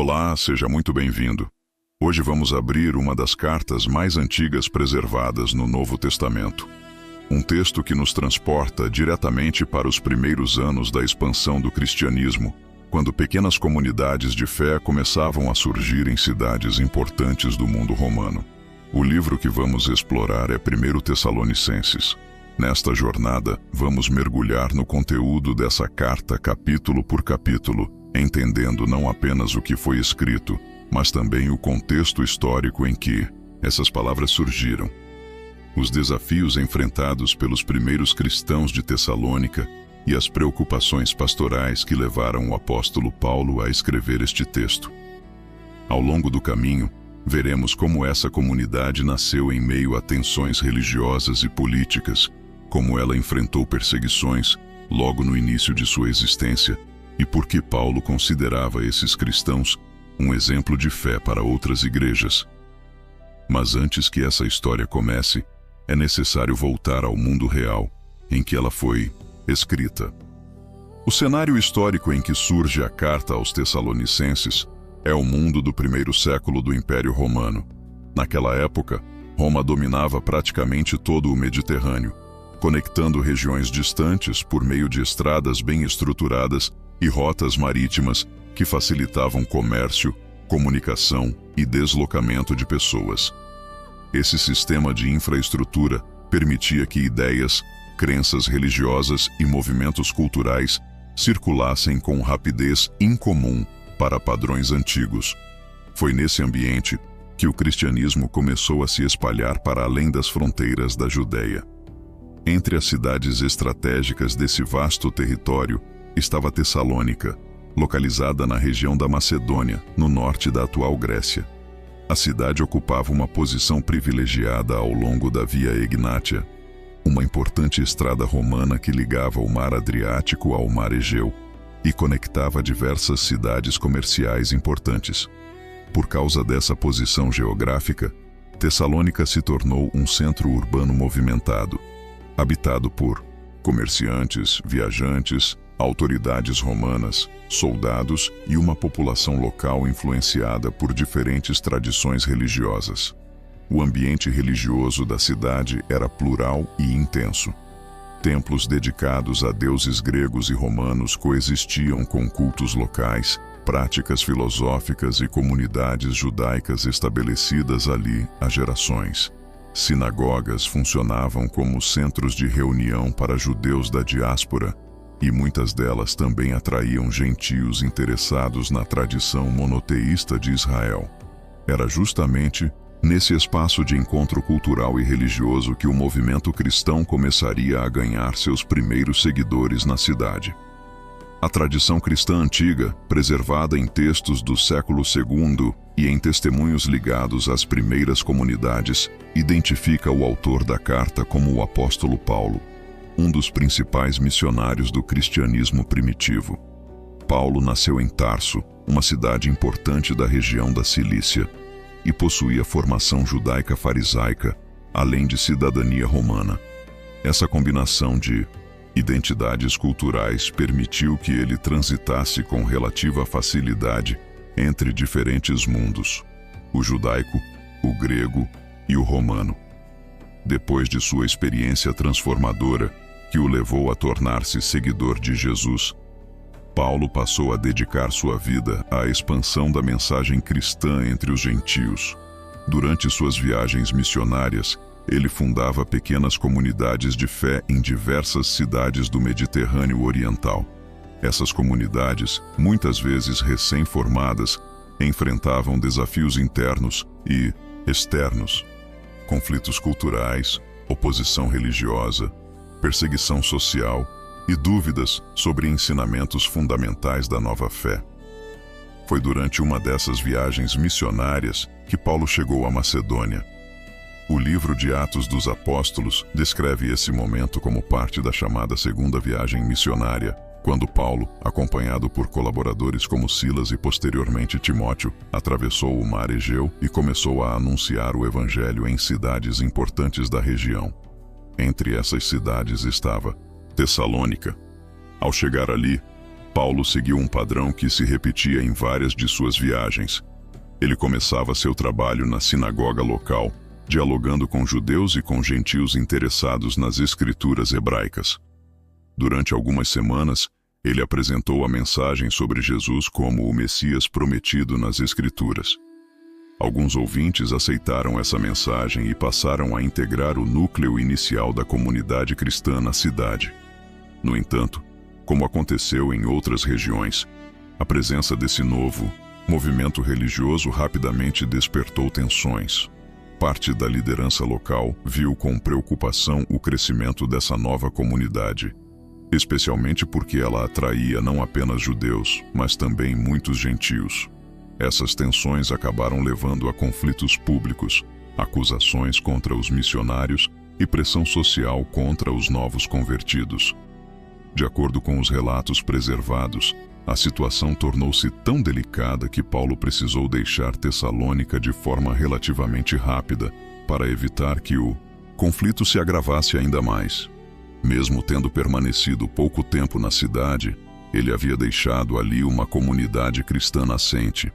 Olá, seja muito bem-vindo. Hoje vamos abrir uma das cartas mais antigas preservadas no Novo Testamento. Um texto que nos transporta diretamente para os primeiros anos da expansão do cristianismo, quando pequenas comunidades de fé começavam a surgir em cidades importantes do mundo romano. O livro que vamos explorar é 1 Tessalonicenses. Nesta jornada, vamos mergulhar no conteúdo dessa carta capítulo por capítulo, entendendo não apenas o que foi escrito, mas também o contexto histórico em que essas palavras surgiram. Os desafios enfrentados pelos primeiros cristãos de Tessalônica e as preocupações pastorais que levaram o apóstolo Paulo a escrever este texto. Ao longo do caminho, veremos como essa comunidade nasceu em meio a tensões religiosas e políticas, como ela enfrentou perseguições logo no início de sua existência e por que Paulo considerava esses cristãos um exemplo de fé para outras igrejas. Mas antes que essa história comece, é necessário voltar ao mundo real em que ela foi escrita. O cenário histórico em que surge a carta aos Tessalonicenses é o mundo do primeiro século do Império Romano. Naquela época, Roma dominava praticamente todo o Mediterrâneo, conectando regiões distantes por meio de estradas bem estruturadas e rotas marítimas que facilitavam comércio, comunicação e deslocamento de pessoas. Esse sistema de infraestrutura permitia que ideias, crenças religiosas e movimentos culturais circulassem com rapidez incomum para padrões antigos. Foi nesse ambiente que o cristianismo começou a se espalhar para além das fronteiras da Judéia. Entre as cidades estratégicas desse vasto território estava Tessalônica, localizada na região da Macedônia, no norte da atual Grécia. A cidade ocupava uma posição privilegiada ao longo da Via Egnátia, uma importante estrada romana que ligava o Mar Adriático ao Mar Egeu e conectava diversas cidades comerciais importantes. Por causa dessa posição geográfica, Tessalônica se tornou um centro urbano movimentado, habitado por comerciantes, viajantes, autoridades romanas, soldados e uma população local influenciada por diferentes tradições religiosas. O ambiente religioso da cidade era plural e intenso. Templos dedicados a deuses gregos e romanos coexistiam com cultos locais, práticas filosóficas e comunidades judaicas estabelecidas ali há gerações. Sinagogas funcionavam como centros de reunião para judeus da diáspora, e muitas delas também atraíam gentios interessados na tradição monoteísta de Israel. Era justamente nesse espaço de encontro cultural e religioso que o movimento cristão começaria a ganhar seus primeiros seguidores na cidade. A tradição cristã antiga, preservada em textos do século II e em testemunhos ligados às primeiras comunidades, identifica o autor da carta como o apóstolo Paulo, um dos principais missionários do cristianismo primitivo. Paulo nasceu em Tarso, uma cidade importante da região da Cilícia, e possuía formação judaica farisaica, além de cidadania romana. Essa combinação de identidades culturais permitiu que ele transitasse com relativa facilidade entre diferentes mundos, o judaico, o grego e o romano. Depois de sua experiência transformadora, que o levou a tornar-se seguidor de Jesus, Paulo passou a dedicar sua vida à expansão da mensagem cristã entre os gentios. Durante suas viagens missionárias, ele fundava pequenas comunidades de fé em diversas cidades do Mediterrâneo Oriental. Essas comunidades, muitas vezes recém-formadas, enfrentavam desafios internos e externos, conflitos culturais, oposição religiosa, perseguição social e dúvidas sobre ensinamentos fundamentais da nova fé. Foi durante uma dessas viagens missionárias que Paulo chegou à Macedônia. O livro de Atos dos Apóstolos descreve esse momento como parte da chamada segunda viagem missionária, quando Paulo, acompanhado por colaboradores como Silas e posteriormente Timóteo, atravessou o Mar Egeu e começou a anunciar o evangelho em cidades importantes da região. Entre essas cidades estava Tessalônica. Ao chegar ali, Paulo seguiu um padrão que se repetia em várias de suas viagens. Ele começava seu trabalho na sinagoga local, dialogando com judeus e com gentios interessados nas escrituras hebraicas. Durante algumas semanas, ele apresentou a mensagem sobre Jesus como o Messias prometido nas Escrituras. Alguns ouvintes aceitaram essa mensagem e passaram a integrar o núcleo inicial da comunidade cristã na cidade. No entanto, como aconteceu em outras regiões, a presença desse novo movimento religioso rapidamente despertou tensões. Parte da liderança local viu com preocupação o crescimento dessa nova comunidade, especialmente porque ela atraía não apenas judeus, mas também muitos gentios. Essas tensões acabaram levando a conflitos públicos, acusações contra os missionários e pressão social contra os novos convertidos. De acordo com os relatos preservados, a situação tornou-se tão delicada que Paulo precisou deixar Tessalônica de forma relativamente rápida para evitar que o conflito se agravasse ainda mais. Mesmo tendo permanecido pouco tempo na cidade, ele havia deixado ali uma comunidade cristã nascente,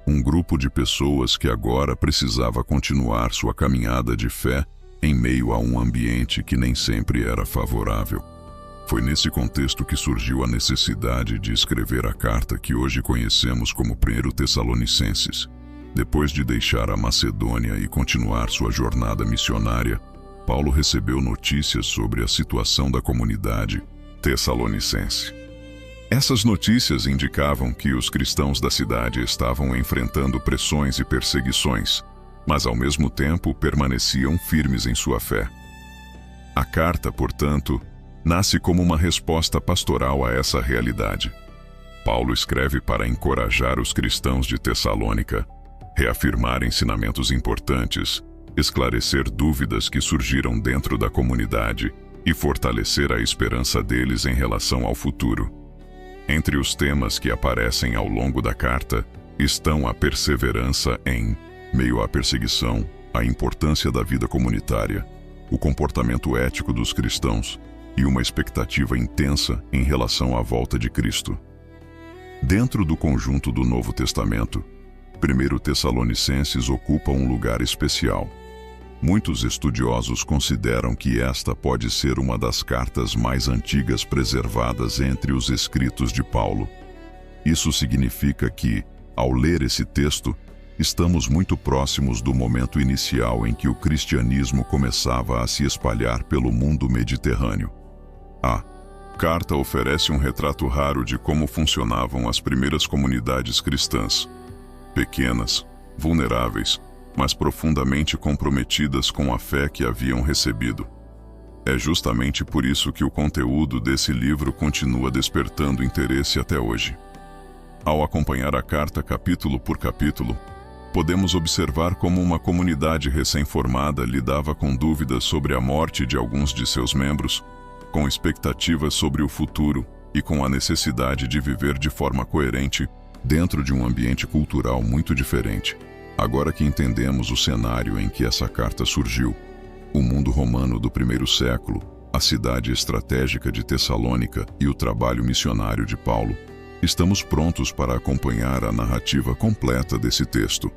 um grupo de pessoas que agora precisava continuar sua caminhada de fé em meio a um ambiente que nem sempre era favorável. Foi nesse contexto que surgiu a necessidade de escrever a carta que hoje conhecemos como 1 Tessalonicenses. Depois de deixar a Macedônia e continuar sua jornada missionária, Paulo recebeu notícias sobre a situação da comunidade tessalonicense. Essas notícias indicavam que os cristãos da cidade estavam enfrentando pressões e perseguições, mas ao mesmo tempo permaneciam firmes em sua fé. A carta, portanto, nasce como uma resposta pastoral a essa realidade. Paulo escreve para encorajar os cristãos de Tessalônica, reafirmar ensinamentos importantes, esclarecer dúvidas que surgiram dentro da comunidade e fortalecer a esperança deles em relação ao futuro. Entre os temas que aparecem ao longo da carta estão a perseverança em meio à perseguição, a importância da vida comunitária, o comportamento ético dos cristãos e uma expectativa intensa em relação à volta de Cristo. Dentro do conjunto do Novo Testamento, 1 Tessalonicenses ocupa um lugar especial. Muitos estudiosos consideram que esta pode ser uma das cartas mais antigas preservadas entre os escritos de Paulo. Isso significa que, ao ler esse texto, estamos muito próximos do momento inicial em que o cristianismo começava a se espalhar pelo mundo mediterrâneo. A carta oferece um retrato raro de como funcionavam as primeiras comunidades cristãs. Pequenas, vulneráveis, mas profundamente comprometidas com a fé que haviam recebido. É justamente por isso que o conteúdo desse livro continua despertando interesse até hoje. Ao acompanhar a carta capítulo por capítulo, podemos observar como uma comunidade recém-formada lidava com dúvidas sobre a morte de alguns de seus membros, com expectativas sobre o futuro e com a necessidade de viver de forma coerente dentro de um ambiente cultural muito diferente. Agora que entendemos o cenário em que essa carta surgiu, o mundo romano do primeiro século, a cidade estratégica de Tessalônica e o trabalho missionário de Paulo, estamos prontos para acompanhar a narrativa completa desse texto.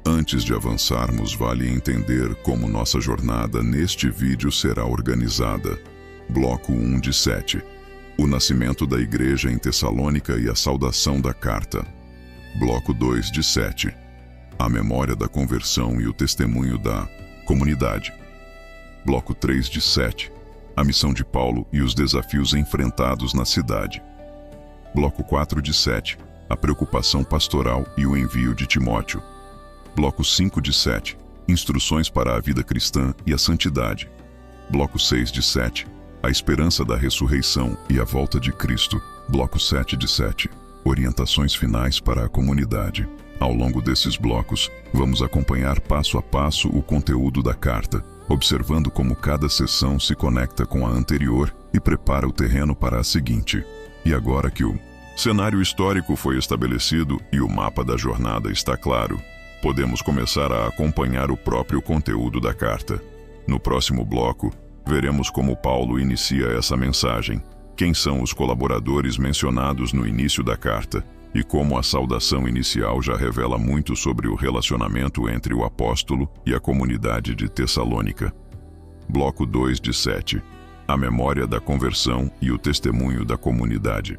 Antes de avançarmos, vale entender como nossa jornada neste vídeo será organizada. Bloco 1 de 7. O nascimento da igreja em Tessalônica e a saudação da carta. Bloco 2 de 7. A memória da conversão e o testemunho da comunidade. Bloco 3 de 7. A missão de Paulo e os desafios enfrentados na cidade. Bloco 4 de 7. A preocupação pastoral e o envio de Timóteo. Bloco 5 de 7. Instruções para a vida cristã e a santidade. Bloco 6 de 7. A esperança da ressurreição e a volta de Cristo. Bloco 7 de 7. Orientações finais para a comunidade. Ao longo desses blocos, vamos acompanhar passo a passo o conteúdo da carta, observando como cada sessão se conecta com a anterior e prepara o terreno para a seguinte. E agora que o cenário histórico foi estabelecido e o mapa da jornada está claro, podemos começar a acompanhar o próprio conteúdo da carta. No próximo bloco, veremos como Paulo inicia essa mensagem, Quem são os colaboradores mencionados no início da carta e como a saudação inicial já revela muito sobre o relacionamento entre o apóstolo e a comunidade de Tessalônica. Bloco 2 de 7. A memória da conversão e o testemunho da comunidade.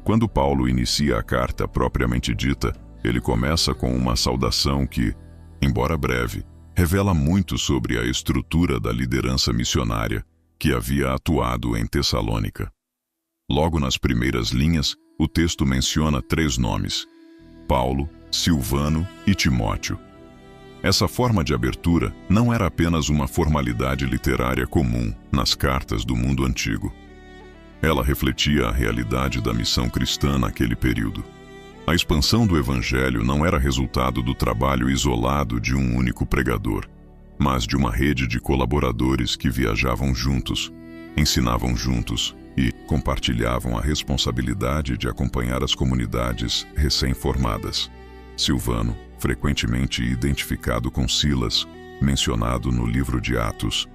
Quando Paulo inicia a carta propriamente dita, ele começa com uma saudação que, embora breve, revela muito sobre a estrutura da liderança missionária que havia atuado em Tessalônica. Logo nas primeiras linhas, o texto menciona 3 nomes: Paulo, Silvano e Timóteo. Essa forma de abertura não era apenas uma formalidade literária comum nas cartas do mundo antigo. Ela refletia a realidade da missão cristã naquele período. A expansão do Evangelho não era resultado do trabalho isolado de um único pregador, mas de uma rede de colaboradores que viajavam juntos, ensinavam juntos e compartilhavam a responsabilidade de acompanhar as comunidades recém-formadas. Silvano, frequentemente identificado com Silas, mencionado no livro de Atos,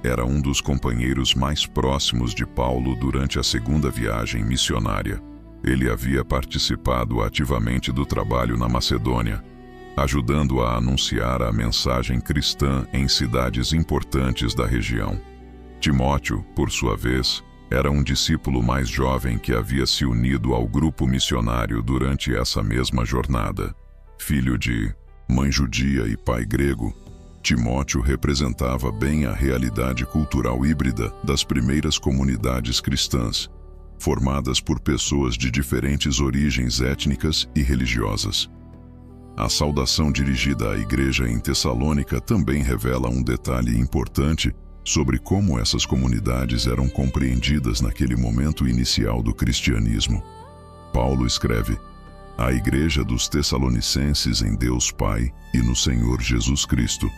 era um dos companheiros mais próximos de Paulo durante a segunda viagem missionária. Ele havia participado ativamente do trabalho na Macedônia, ajudando a anunciar a mensagem cristã em cidades importantes da região. Timóteo, por sua vez, era um discípulo mais jovem que havia se unido ao grupo missionário durante essa mesma jornada. Filho de mãe judia e pai grego, Timóteo representava bem a realidade cultural híbrida das primeiras comunidades cristãs, formadas por pessoas de diferentes origens étnicas e religiosas. A saudação dirigida à igreja em Tessalônica também revela um detalhe importante sobre como essas comunidades eram compreendidas naquele momento inicial do cristianismo. Paulo escreve: "A igreja dos Tessalonicenses em Deus Pai e no Senhor Jesus Cristo."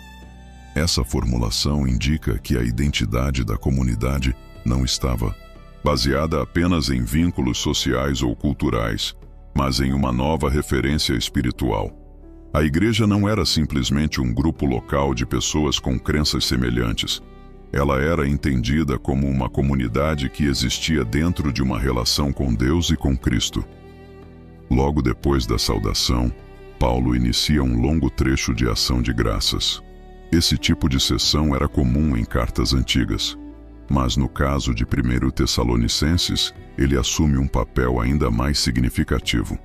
Essa formulação indica que a identidade da comunidade não estava baseada apenas em vínculos sociais ou culturais, mas em uma nova referência espiritual. A igreja não era simplesmente um grupo local de pessoas com crenças semelhantes. Ela era entendida como uma comunidade que existia dentro de uma relação com Deus e com Cristo. Logo depois da saudação, Paulo inicia um longo trecho de ação de graças. Esse tipo de sessão era comum em cartas antigas, mas no caso de 1 Tessalonicenses, ele assume um papel ainda mais significativo.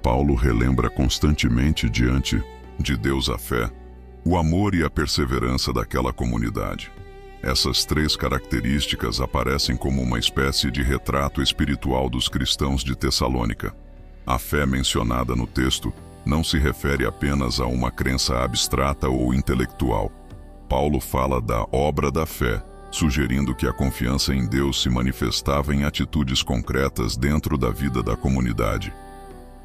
Paulo relembra constantemente diante de Deus a fé, o amor e a perseverança daquela comunidade. Essas 3 características aparecem como uma espécie de retrato espiritual dos cristãos de Tessalônica. A fé mencionada no texto não se refere apenas a uma crença abstrata ou intelectual. Paulo fala da obra da fé, sugerindo que a confiança em Deus se manifestava em atitudes concretas dentro da vida da comunidade.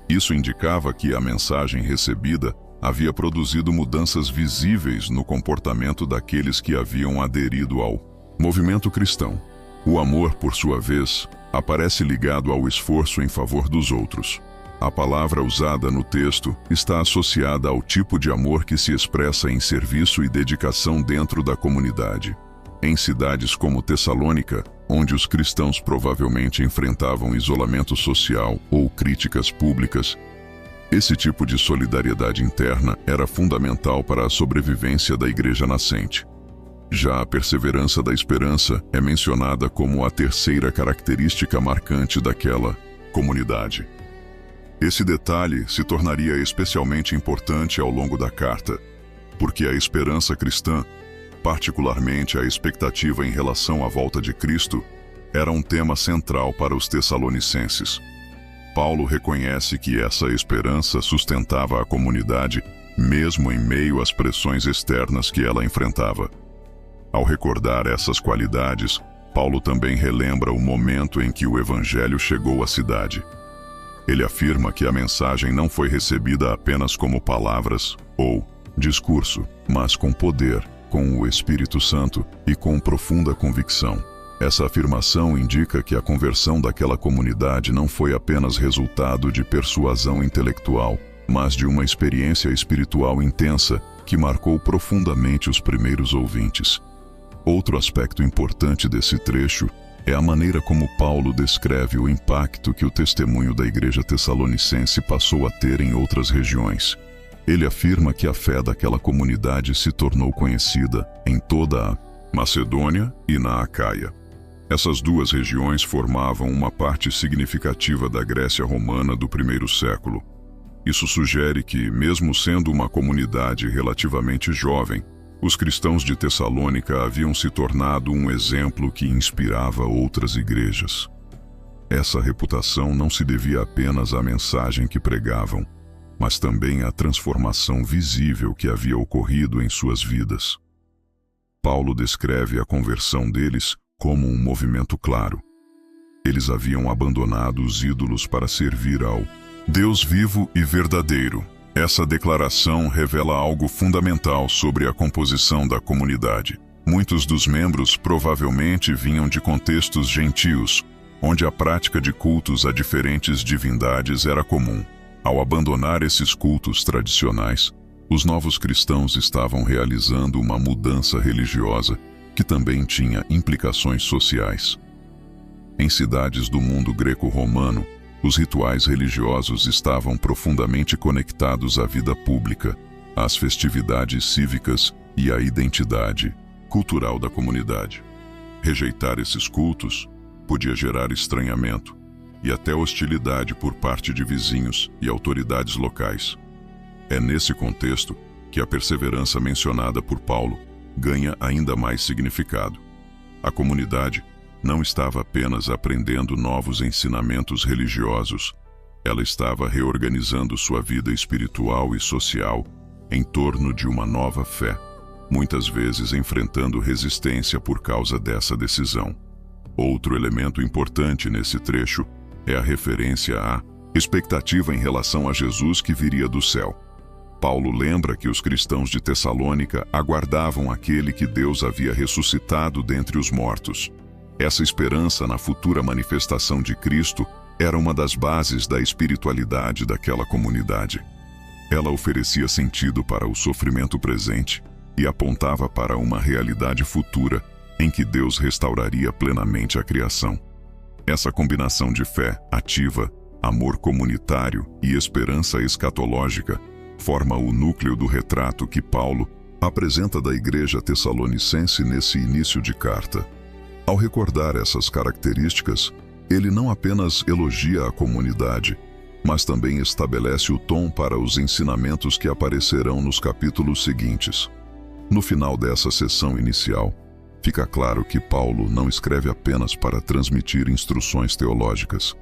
Isso indicava que a mensagem recebida havia produzido mudanças visíveis no comportamento daqueles que haviam aderido ao movimento cristão. O amor, por sua vez, aparece ligado ao esforço em favor dos outros. A palavra usada no texto está associada ao tipo de amor que se expressa em serviço e dedicação dentro da comunidade. Em cidades como Tessalônica, onde os cristãos provavelmente enfrentavam isolamento social ou críticas públicas, esse tipo de solidariedade interna era fundamental para a sobrevivência da igreja nascente. Já a perseverança da esperança é mencionada como a terceira característica marcante daquela comunidade. Esse detalhe se tornaria especialmente importante ao longo da carta, porque a esperança cristã, particularmente a expectativa em relação à volta de Cristo, era um tema central para os tessalonicenses. Paulo reconhece que essa esperança sustentava a comunidade, mesmo em meio às pressões externas que ela enfrentava. Ao recordar essas qualidades, Paulo também relembra o momento em que o Evangelho chegou à cidade. Ele afirma que a mensagem não foi recebida apenas como palavras ou discurso, mas com poder, com o Espírito Santo e com profunda convicção. Essa afirmação indica que a conversão daquela comunidade não foi apenas resultado de persuasão intelectual, mas de uma experiência espiritual intensa que marcou profundamente os primeiros ouvintes. Outro aspecto importante desse trecho é a maneira como Paulo descreve o impacto que o testemunho da igreja tessalonicense passou a ter em outras regiões. Ele afirma que a fé daquela comunidade se tornou conhecida em toda a Macedônia e na Acaia. Essas duas regiões formavam uma parte significativa da Grécia romana do primeiro século. Isso sugere que, mesmo sendo uma comunidade relativamente jovem, os cristãos de Tessalônica haviam se tornado um exemplo que inspirava outras igrejas. Essa reputação não se devia apenas à mensagem que pregavam, mas também à transformação visível que havia ocorrido em suas vidas. Paulo descreve a conversão deles como um movimento claro. Eles haviam abandonado os ídolos para servir ao Deus vivo e verdadeiro. Essa declaração revela algo fundamental sobre a composição da comunidade. Muitos dos membros provavelmente vinham de contextos gentios, onde a prática de cultos a diferentes divindades era comum. Ao abandonar esses cultos tradicionais, os novos cristãos estavam realizando uma mudança religiosa que também tinha implicações sociais. Em cidades do mundo greco-romano, os rituais religiosos estavam profundamente conectados à vida pública, às festividades cívicas e à identidade cultural da comunidade. Rejeitar esses cultos podia gerar estranhamento e até hostilidade por parte de vizinhos e autoridades locais. É nesse contexto que a perseverança mencionada por Paulo ganha ainda mais significado. A comunidade não estava apenas aprendendo novos ensinamentos religiosos, ela estava reorganizando sua vida espiritual e social em torno de uma nova fé, muitas vezes enfrentando resistência por causa dessa decisão. Outro elemento importante nesse trecho é a referência à expectativa em relação a Jesus que viria do céu. Paulo lembra que os cristãos de Tessalônica aguardavam aquele que Deus havia ressuscitado dentre os mortos. Essa esperança na futura manifestação de Cristo era uma das bases da espiritualidade daquela comunidade. Ela oferecia sentido para o sofrimento presente e apontava para uma realidade futura em que Deus restauraria plenamente a criação. Essa combinação de fé ativa, amor comunitário e esperança escatológica forma o núcleo do retrato que Paulo apresenta da igreja tessalonicense nesse início de carta. Ao recordar essas características, ele não apenas elogia a comunidade, mas também estabelece o tom para os ensinamentos que aparecerão nos capítulos seguintes. No final dessa sessão inicial, fica claro que Paulo não escreve apenas para transmitir instruções teológicas.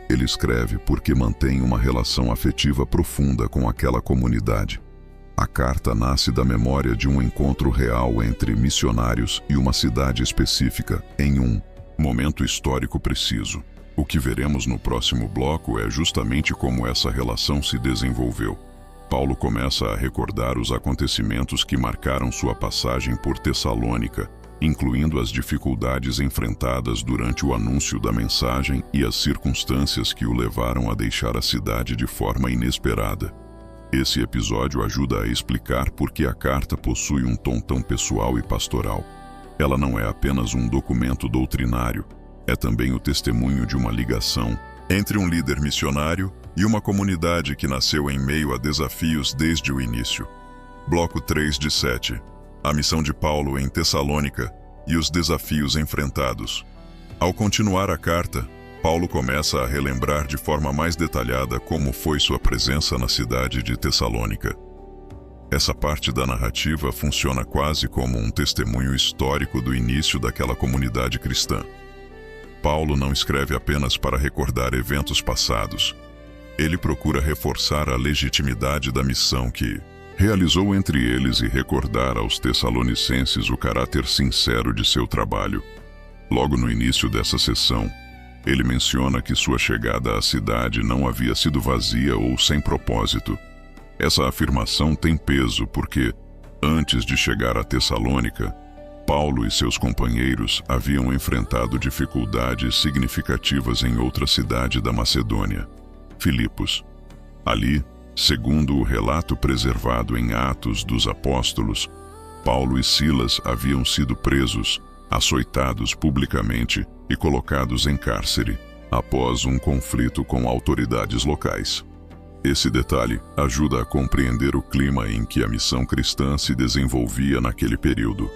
Ele escreve porque mantém uma relação afetiva profunda com aquela comunidade. A carta nasce da memória de um encontro real entre missionários e uma cidade específica, em um momento histórico preciso. O que veremos no próximo bloco é justamente como essa relação se desenvolveu. Paulo começa a recordar os acontecimentos que marcaram sua passagem por Tessalônica, incluindo as dificuldades enfrentadas durante o anúncio da mensagem e as circunstâncias que o levaram a deixar a cidade de forma inesperada. Esse episódio ajuda a explicar por que a carta possui um tom tão pessoal e pastoral. Ela não é apenas um documento doutrinário, é também o testemunho de uma ligação entre um líder missionário e uma comunidade que nasceu em meio a desafios desde o início. Bloco 3 de 7. A missão de Paulo em Tessalônica e os desafios enfrentados. Ao continuar a carta, Paulo começa a relembrar de forma mais detalhada como foi sua presença na cidade de Tessalônica. Essa parte da narrativa funciona quase como um testemunho histórico do início daquela comunidade cristã. Paulo não escreve apenas para recordar eventos passados. Ele procura reforçar a legitimidade da missão que realizou entre eles e recordar aos tessalonicenses o caráter sincero de seu trabalho. Logo no início dessa sessão, ele menciona que sua chegada à cidade não havia sido vazia ou sem propósito. Essa afirmação tem peso porque, antes de chegar a Tessalônica, Paulo e seus companheiros haviam enfrentado dificuldades significativas em outra cidade da Macedônia, Filipos. Ali, segundo o relato preservado em Atos dos Apóstolos, Paulo e Silas haviam sido presos, açoitados publicamente e colocados em cárcere, após um conflito com autoridades locais. Esse detalhe ajuda a compreender o clima em que a missão cristã se desenvolvia naquele período.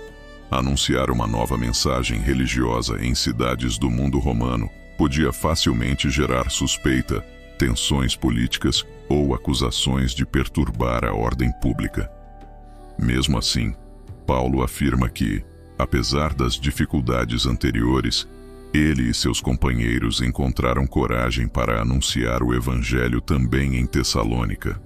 Anunciar uma nova mensagem religiosa em cidades do mundo romano podia facilmente gerar suspeita, tensões políticas ou acusações de perturbar a ordem pública. Mesmo assim, Paulo afirma que, apesar das dificuldades anteriores, ele e seus companheiros encontraram coragem para anunciar o Evangelho também em Tessalônica.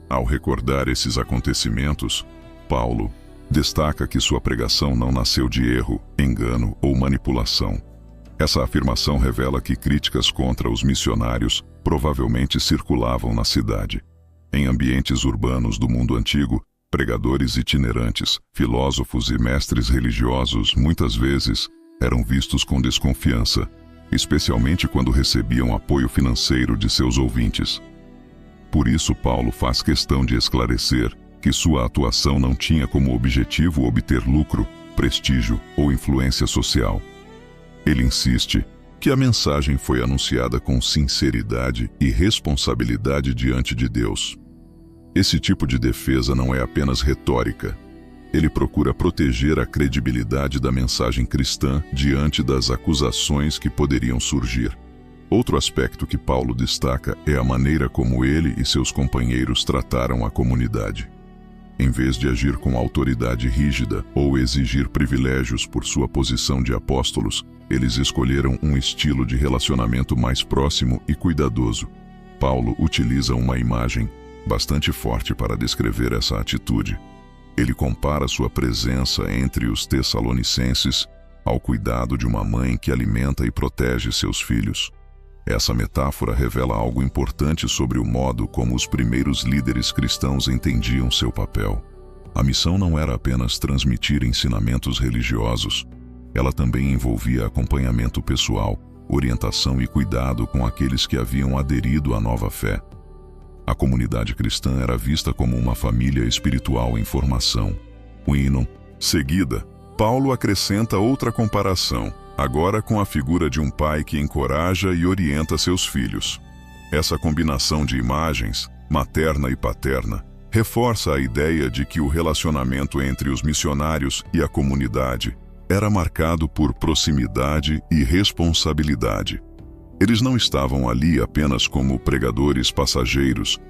Ao recordar esses acontecimentos, Paulo destaca que sua pregação não nasceu de erro, engano ou manipulação. Essa afirmação revela que críticas contra os missionários provavelmente circulavam na cidade. Em ambientes urbanos do mundo antigo, pregadores itinerantes, filósofos e mestres religiosos muitas vezes eram vistos com desconfiança, especialmente quando recebiam apoio financeiro de seus ouvintes. Por isso, Paulo faz questão de esclarecer que sua atuação não tinha como objetivo obter lucro, prestígio ou influência social. Ele insiste que a mensagem foi anunciada com sinceridade e responsabilidade diante de Deus. Esse tipo de defesa não é apenas retórica. Ele procura proteger a credibilidade da mensagem cristã diante das acusações que poderiam surgir. Outro aspecto que Paulo destaca é a maneira como ele e seus companheiros trataram a comunidade. Em vez de agir com autoridade rígida ou exigir privilégios por sua posição de apóstolos, eles escolheram um estilo de relacionamento mais próximo e cuidadoso. Paulo utiliza uma imagem bastante forte para descrever essa atitude. Ele compara sua presença entre os tessalonicenses ao cuidado de uma mãe que alimenta e protege seus filhos. Essa metáfora revela algo importante sobre o modo como os primeiros líderes cristãos entendiam seu papel. A missão não era apenas transmitir ensinamentos religiosos. Ela também envolvia acompanhamento pessoal, orientação e cuidado com aqueles que haviam aderido à nova fé. A comunidade cristã era vista como uma família espiritual em formação. Seguida, Paulo acrescenta outra comparação, agora com a figura de um pai que encoraja e orienta seus filhos. Essa combinação de imagens, materna e paterna, reforça a ideia de que o relacionamento entre os missionários e a comunidade era marcado por proximidade e responsabilidade. Eles não estavam ali apenas como pregadores passageiros,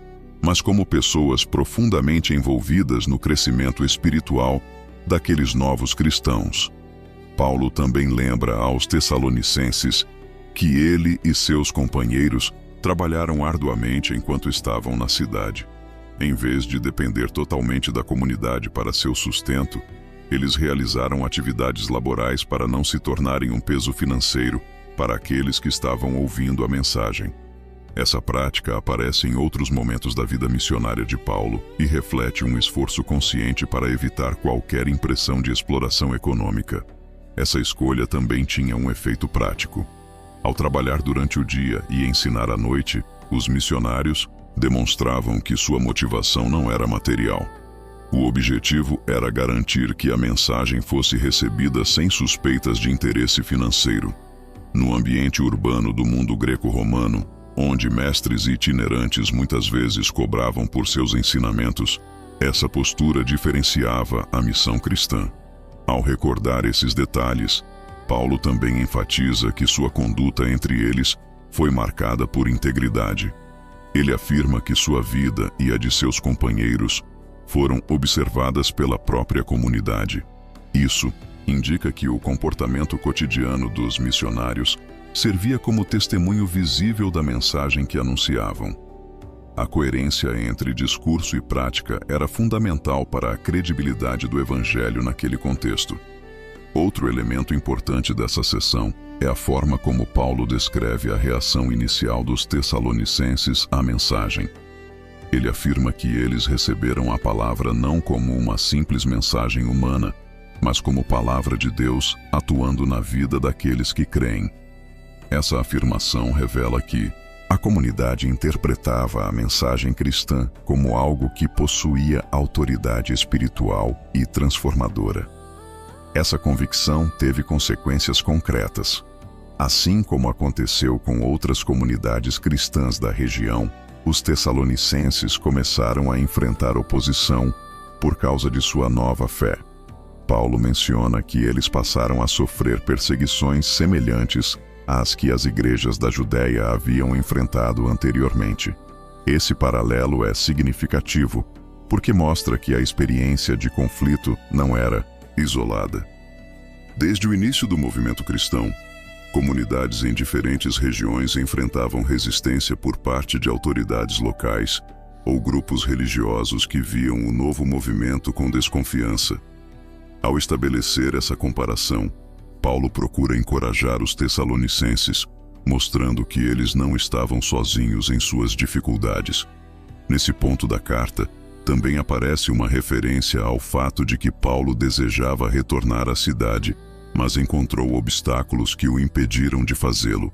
mas como pessoas profundamente envolvidas no crescimento espiritual daqueles novos cristãos. Paulo também lembra aos tessalonicenses que ele e seus companheiros trabalharam arduamente enquanto estavam na cidade. Em vez de depender totalmente da comunidade para seu sustento, eles realizaram atividades laborais para não se tornarem um peso financeiro para aqueles que estavam ouvindo a mensagem. Essa prática aparece em outros momentos da vida missionária de Paulo e reflete um esforço consciente para evitar qualquer impressão de exploração econômica. Essa escolha também tinha um efeito prático. Ao trabalhar durante o dia e ensinar à noite, os missionários demonstravam que sua motivação não era material. O objetivo era garantir que a mensagem fosse recebida sem suspeitas de interesse financeiro. No ambiente urbano do mundo greco-romano, onde mestres itinerantes muitas vezes cobravam por seus ensinamentos, essa postura diferenciava a missão cristã. Ao recordar esses detalhes, Paulo também enfatiza que sua conduta entre eles foi marcada por integridade. Ele afirma que sua vida e a de seus companheiros foram observadas pela própria comunidade. Isso indica que o comportamento cotidiano dos missionários servia como testemunho visível da mensagem que anunciavam. A coerência entre discurso e prática era fundamental para a credibilidade do Evangelho naquele contexto. Outro elemento importante dessa seção é a forma como Paulo descreve a reação inicial dos tessalonicenses à mensagem. Ele afirma que eles receberam a palavra não como uma simples mensagem humana, mas como palavra de Deus atuando na vida daqueles que creem. Essa afirmação revela que a comunidade interpretava a mensagem cristã como algo que possuía autoridade espiritual e transformadora. Essa convicção teve consequências concretas. Assim como aconteceu com outras comunidades cristãs da região, os tessalonicenses começaram a enfrentar oposição por causa de sua nova fé. Paulo menciona que eles passaram a sofrer perseguições semelhantes às que as igrejas da Judéia haviam enfrentado anteriormente. Esse paralelo é significativo, porque mostra que a experiência de conflito não era isolada. Desde o início do movimento cristão, comunidades em diferentes regiões enfrentavam resistência por parte de autoridades locais ou grupos religiosos que viam o novo movimento com desconfiança. Ao estabelecer essa comparação, Paulo procura encorajar os tessalonicenses, mostrando que eles não estavam sozinhos em suas dificuldades. Nesse ponto da carta, também aparece uma referência ao fato de que Paulo desejava retornar à cidade, mas encontrou obstáculos que o impediram de fazê-lo.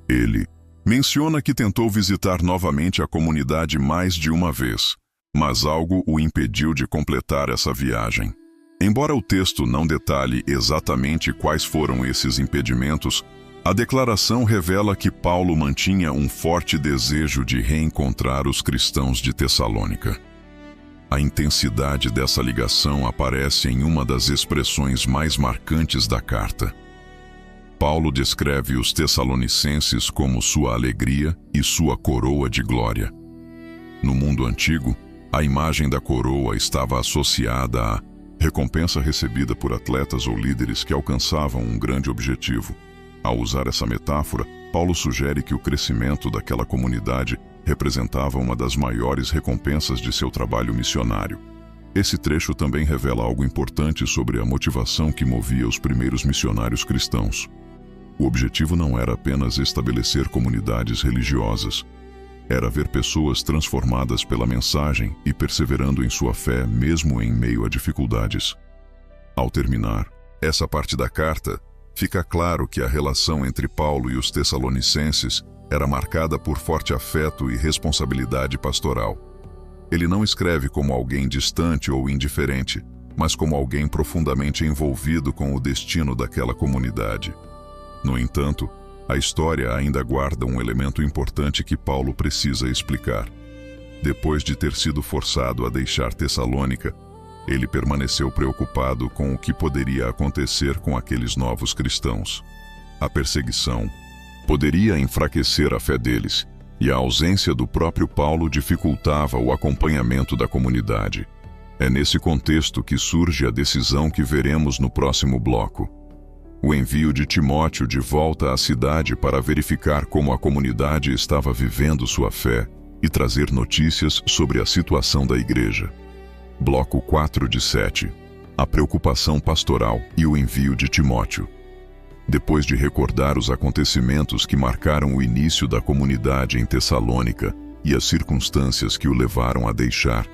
Ele menciona que tentou visitar novamente a comunidade mais de uma vez, mas algo o impediu de completar essa viagem. Embora o texto não detalhe exatamente quais foram esses impedimentos, a declaração revela que Paulo mantinha um forte desejo de reencontrar os cristãos de Tessalônica. A intensidade dessa ligação aparece em uma das expressões mais marcantes da carta. Paulo descreve os tessalonicenses como sua alegria e sua coroa de glória. No mundo antigo, a imagem da coroa estava associada à recompensa recebida por atletas ou líderes que alcançavam um grande objetivo. Ao usar essa metáfora, Paulo sugere que o crescimento daquela comunidade representava uma das maiores recompensas de seu trabalho missionário. Esse trecho também revela algo importante sobre a motivação que movia os primeiros missionários cristãos. O objetivo não era apenas estabelecer comunidades religiosas. Era ver pessoas transformadas pela mensagem e perseverando em sua fé mesmo em meio a dificuldades. Ao terminar essa parte da carta, fica claro que a relação entre Paulo e os tessalonicenses era marcada por forte afeto e responsabilidade pastoral. Ele não escreve como alguém distante ou indiferente, mas como alguém profundamente envolvido com o destino daquela comunidade. No entanto, a história ainda guarda um elemento importante que Paulo precisa explicar. Depois de ter sido forçado a deixar Tessalônica, ele permaneceu preocupado com o que poderia acontecer com aqueles novos cristãos. A perseguição poderia enfraquecer a fé deles, e a ausência do próprio Paulo dificultava o acompanhamento da comunidade. É nesse contexto que surge a decisão que veremos no próximo bloco. O envio de Timóteo de volta à cidade para verificar como a comunidade estava vivendo sua fé e trazer notícias sobre a situação da igreja. Bloco 4 de 7. A preocupação pastoral e o envio de Timóteo. Depois de recordar os acontecimentos que marcaram o início da comunidade em Tessalônica e as circunstâncias que o levaram a deixar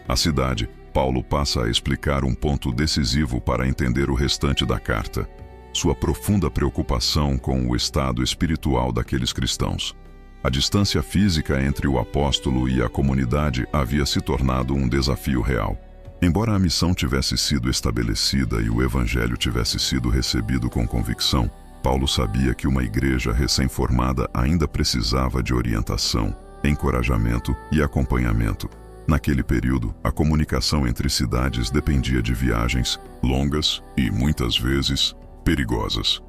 a cidade, Paulo passa a explicar um ponto decisivo para entender o restante da carta: sua profunda preocupação com o estado espiritual daqueles cristãos. A distância física entre o apóstolo e a comunidade havia se tornado um desafio real. Embora a missão tivesse sido estabelecida e o evangelho tivesse sido recebido com convicção, Paulo sabia que uma igreja recém-formada ainda precisava de orientação, encorajamento e acompanhamento. Naquele período, a comunicação entre cidades dependia de viagens longas e, muitas vezes, perigosas.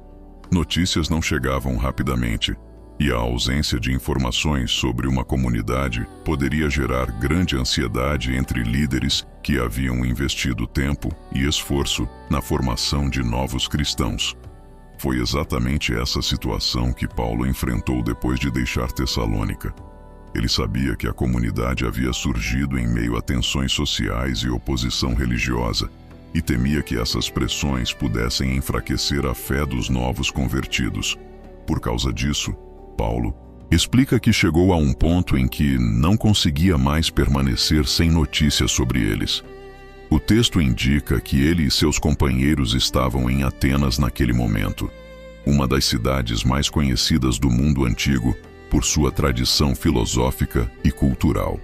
Notícias não chegavam rapidamente, e a ausência de informações sobre uma comunidade poderia gerar grande ansiedade entre líderes que haviam investido tempo e esforço na formação de novos cristãos. Foi exatamente essa situação que Paulo enfrentou depois de deixar Tessalônica. Ele sabia que a comunidade havia surgido em meio a tensões sociais e oposição religiosa, e temia que essas pressões pudessem enfraquecer a fé dos novos convertidos. Por causa disso, Paulo explica que chegou a um ponto em que não conseguia mais permanecer sem notícias sobre eles. O texto indica que ele e seus companheiros estavam em Atenas naquele momento, uma das cidades mais conhecidas do mundo antigo por sua tradição filosófica e cultural.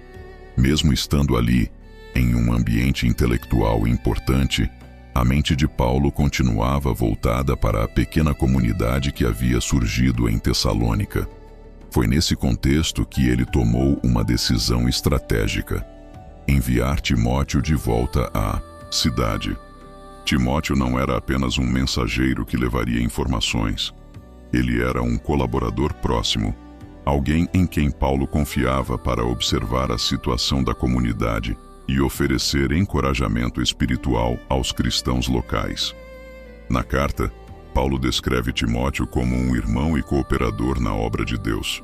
Mesmo estando ali, em um ambiente intelectual importante, a mente de Paulo continuava voltada para a pequena comunidade que havia surgido em Tessalônica. Foi nesse contexto que ele tomou uma decisão estratégica: enviar Timóteo de volta à cidade. Timóteo não era apenas um mensageiro que levaria informações. Ele era um colaborador próximo, alguém em quem Paulo confiava para observar a situação da comunidade e oferecer encorajamento espiritual aos cristãos locais. Na carta, Paulo descreve Timóteo como um irmão e cooperador na obra de Deus,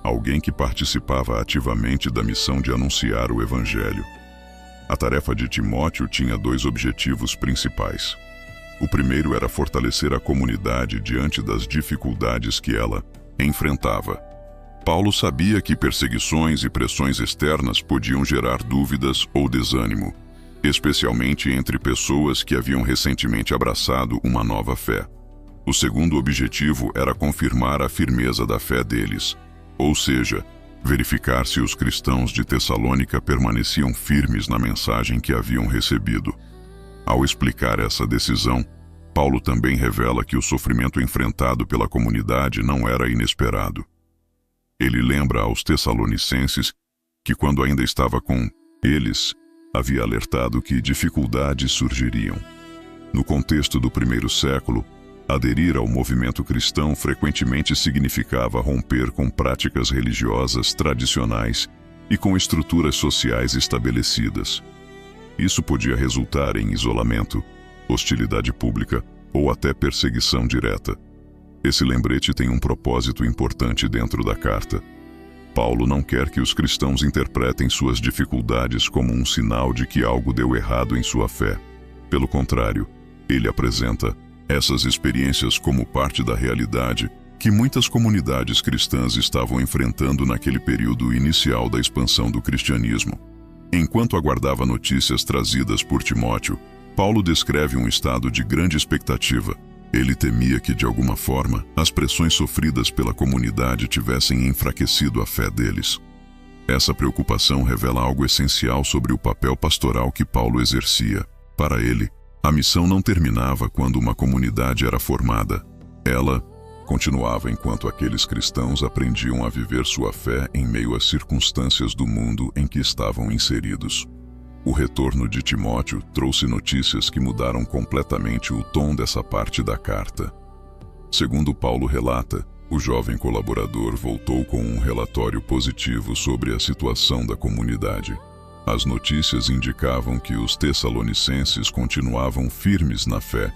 alguém que participava ativamente da missão de anunciar o Evangelho. A tarefa de Timóteo tinha 2 objetivos principais. O primeiro era fortalecer a comunidade diante das dificuldades que ela enfrentava. Paulo sabia que perseguições e pressões externas podiam gerar dúvidas ou desânimo, especialmente entre pessoas que haviam recentemente abraçado uma nova fé. O segundo objetivo era confirmar a firmeza da fé deles, ou seja, verificar se os cristãos de Tessalônica permaneciam firmes na mensagem que haviam recebido. Ao explicar essa decisão, Paulo também revela que o sofrimento enfrentado pela comunidade não era inesperado. Ele lembra aos tessalonicenses que, quando ainda estava com eles, havia alertado que dificuldades surgiriam. No contexto do primeiro século, aderir ao movimento cristão frequentemente significava romper com práticas religiosas tradicionais e com estruturas sociais estabelecidas. Isso podia resultar em isolamento, hostilidade pública ou até perseguição direta. Esse lembrete tem um propósito importante dentro da carta. Paulo não quer que os cristãos interpretem suas dificuldades como um sinal de que algo deu errado em sua fé. Pelo contrário, ele apresenta essas experiências como parte da realidade que muitas comunidades cristãs estavam enfrentando naquele período inicial da expansão do cristianismo. Enquanto aguardava notícias trazidas por Timóteo, Paulo descreve um estado de grande expectativa. Ele temia que, de alguma forma, as pressões sofridas pela comunidade tivessem enfraquecido a fé deles. Essa preocupação revela algo essencial sobre o papel pastoral que Paulo exercia. Para ele, a missão não terminava quando uma comunidade era formada. Ela continuava enquanto aqueles cristãos aprendiam a viver sua fé em meio às circunstâncias do mundo em que estavam inseridos. O retorno de Timóteo trouxe notícias que mudaram completamente o tom dessa parte da carta. Segundo Paulo relata, o jovem colaborador voltou com um relatório positivo sobre a situação da comunidade. As notícias indicavam que os tessalonicenses continuavam firmes na fé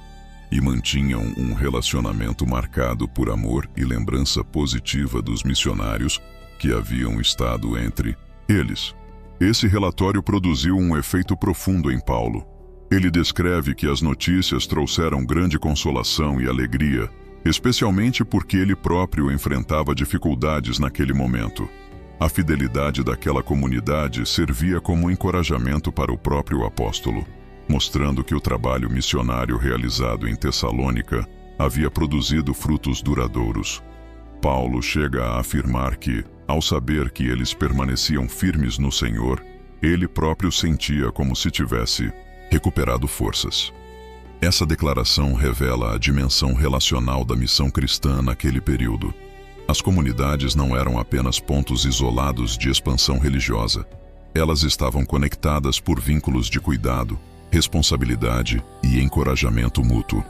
e mantinham um relacionamento marcado por amor e lembrança positiva dos missionários que haviam estado entre eles. Esse relatório produziu um efeito profundo em Paulo. Ele descreve que as notícias trouxeram grande consolação e alegria, especialmente porque ele próprio enfrentava dificuldades naquele momento. A fidelidade daquela comunidade servia como encorajamento para o próprio apóstolo, mostrando que o trabalho missionário realizado em Tessalônica havia produzido frutos duradouros. Paulo chega a afirmar que, ao saber que eles permaneciam firmes no Senhor, ele próprio sentia como se tivesse recuperado forças. Essa declaração revela a dimensão relacional da missão cristã naquele período. As comunidades não eram apenas pontos isolados de expansão religiosa. Elas estavam conectadas por vínculos de cuidado, responsabilidade e encorajamento mútuo.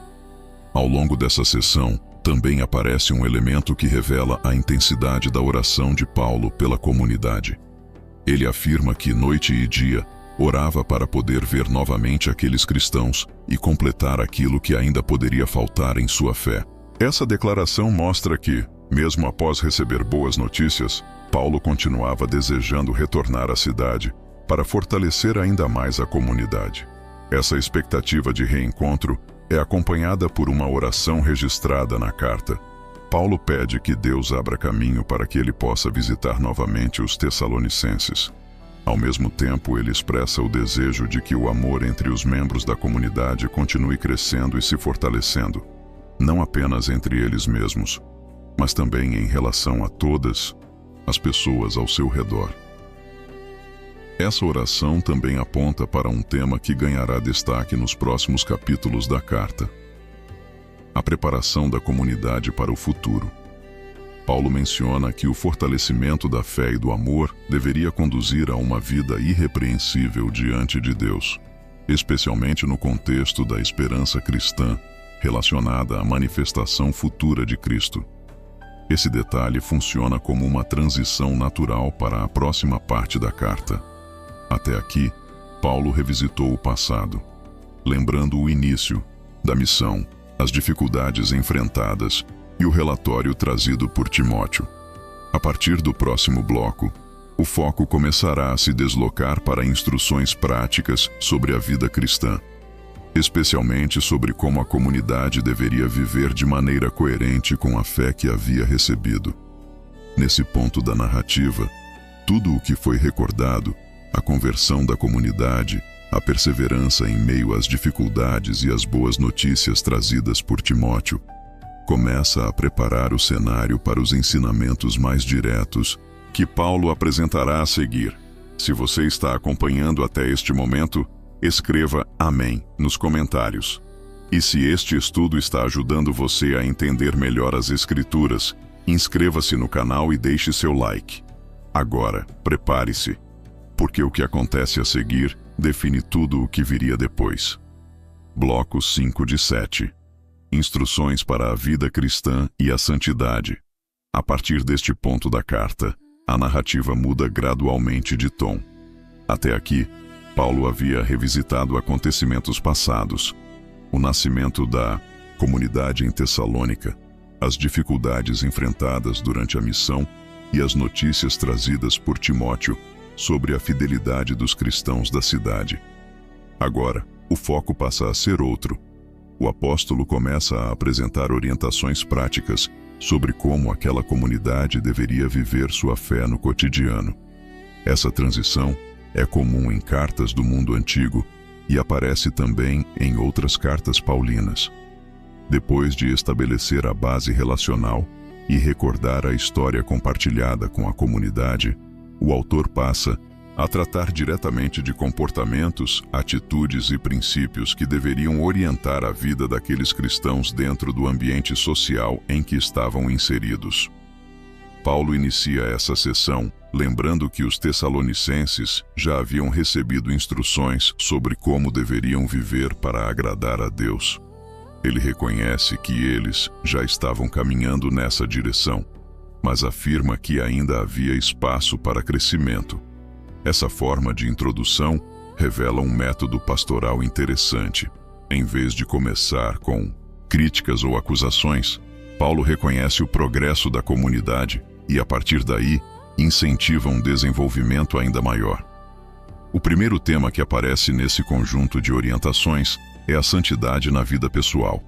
Ao longo dessa sessão, também aparece um elemento que revela a intensidade da oração de Paulo pela comunidade. Ele afirma que noite e dia orava para poder ver novamente aqueles cristãos e completar aquilo que ainda poderia faltar em sua fé. Essa declaração mostra que, mesmo após receber boas notícias, Paulo continuava desejando retornar à cidade para fortalecer ainda mais a comunidade. Essa expectativa de reencontro é acompanhada por uma oração registrada na carta. Paulo pede que Deus abra caminho para que ele possa visitar novamente os tessalonicenses. Ao mesmo tempo, ele expressa o desejo de que o amor entre os membros da comunidade continue crescendo e se fortalecendo, não apenas entre eles mesmos, mas também em relação a todas as pessoas ao seu redor. Essa oração também aponta para um tema que ganhará destaque nos próximos capítulos da carta: a preparação da comunidade para o futuro. Paulo menciona que o fortalecimento da fé e do amor deveria conduzir a uma vida irrepreensível diante de Deus, especialmente no contexto da esperança cristã relacionada à manifestação futura de Cristo. Esse detalhe funciona como uma transição natural para a próxima parte da carta. Até aqui, Paulo revisitou o passado, lembrando o início da missão, as dificuldades enfrentadas e o relatório trazido por Timóteo. A partir do próximo bloco, o foco começará a se deslocar para instruções práticas sobre a vida cristã, especialmente sobre como a comunidade deveria viver de maneira coerente com a fé que havia recebido. Nesse ponto da narrativa, tudo o que foi recordado, a conversão da comunidade, a perseverança em meio às dificuldades e as boas notícias trazidas por Timóteo, começa a preparar o cenário para os ensinamentos mais diretos que Paulo apresentará a seguir. Se você está acompanhando até este momento, escreva Amém nos comentários. E se este estudo está ajudando você a entender melhor as Escrituras, inscreva-se no canal e deixe seu like. Agora, prepare-se, porque o que acontece a seguir define tudo o que viria depois. Bloco 5 de 7. Instruções para a vida cristã e a santidade. A partir deste ponto da carta, a narrativa muda gradualmente de tom. Até aqui, Paulo havia revisitado acontecimentos passados, o nascimento da comunidade em Tessalônica, as dificuldades enfrentadas durante a missão e as notícias trazidas por Timóteo sobre a fidelidade dos cristãos da cidade. Agora, o foco passa a ser outro. O apóstolo começa a apresentar orientações práticas sobre como aquela comunidade deveria viver sua fé no cotidiano. Essa transição é comum em cartas do mundo antigo e aparece também em outras cartas paulinas. Depois de estabelecer a base relacional e recordar a história compartilhada com a comunidade, o autor passa a tratar diretamente de comportamentos, atitudes e princípios que deveriam orientar a vida daqueles cristãos dentro do ambiente social em que estavam inseridos. Paulo inicia essa sessão lembrando que os tessalonicenses já haviam recebido instruções sobre como deveriam viver para agradar a Deus. Ele reconhece que eles já estavam caminhando nessa direção, mas afirma que ainda havia espaço para crescimento. Essa forma de introdução revela um método pastoral interessante. Em vez de começar com críticas ou acusações, Paulo reconhece o progresso da comunidade e, a partir daí, incentiva um desenvolvimento ainda maior. O primeiro tema que aparece nesse conjunto de orientações é a santidade na vida pessoal.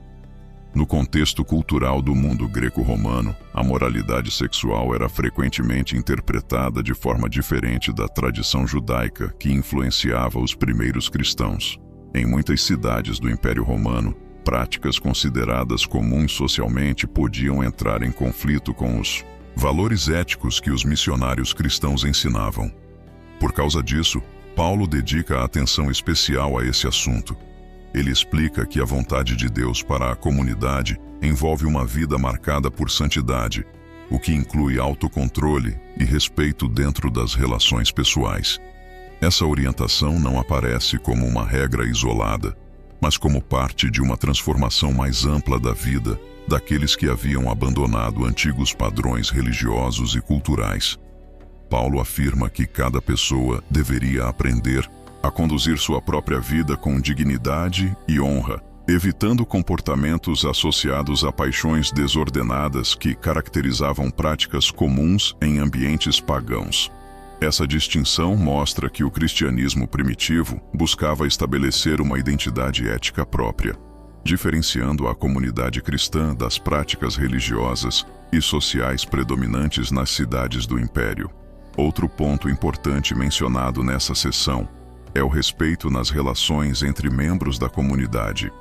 No contexto cultural do mundo greco-romano, a moralidade sexual era frequentemente interpretada de forma diferente da tradição judaica que influenciava os primeiros cristãos. Em muitas cidades do Império Romano, práticas consideradas comuns socialmente podiam entrar em conflito com os valores éticos que os missionários cristãos ensinavam. Por causa disso, Paulo dedica atenção especial a esse assunto. Ele explica que a vontade de Deus para a comunidade envolve uma vida marcada por santidade, o que inclui autocontrole e respeito dentro das relações pessoais. Essa orientação não aparece como uma regra isolada, mas como parte de uma transformação mais ampla da vida daqueles que haviam abandonado antigos padrões religiosos e culturais. Paulo afirma que cada pessoa deveria aprender a conduzir sua própria vida com dignidade e honra, evitando comportamentos associados a paixões desordenadas que caracterizavam práticas comuns em ambientes pagãos. Essa distinção mostra que o cristianismo primitivo buscava estabelecer uma identidade ética própria, diferenciando a comunidade cristã das práticas religiosas e sociais predominantes nas cidades do Império. Outro ponto importante mencionado nessa seção é o respeito nas relações entre membros da comunidade.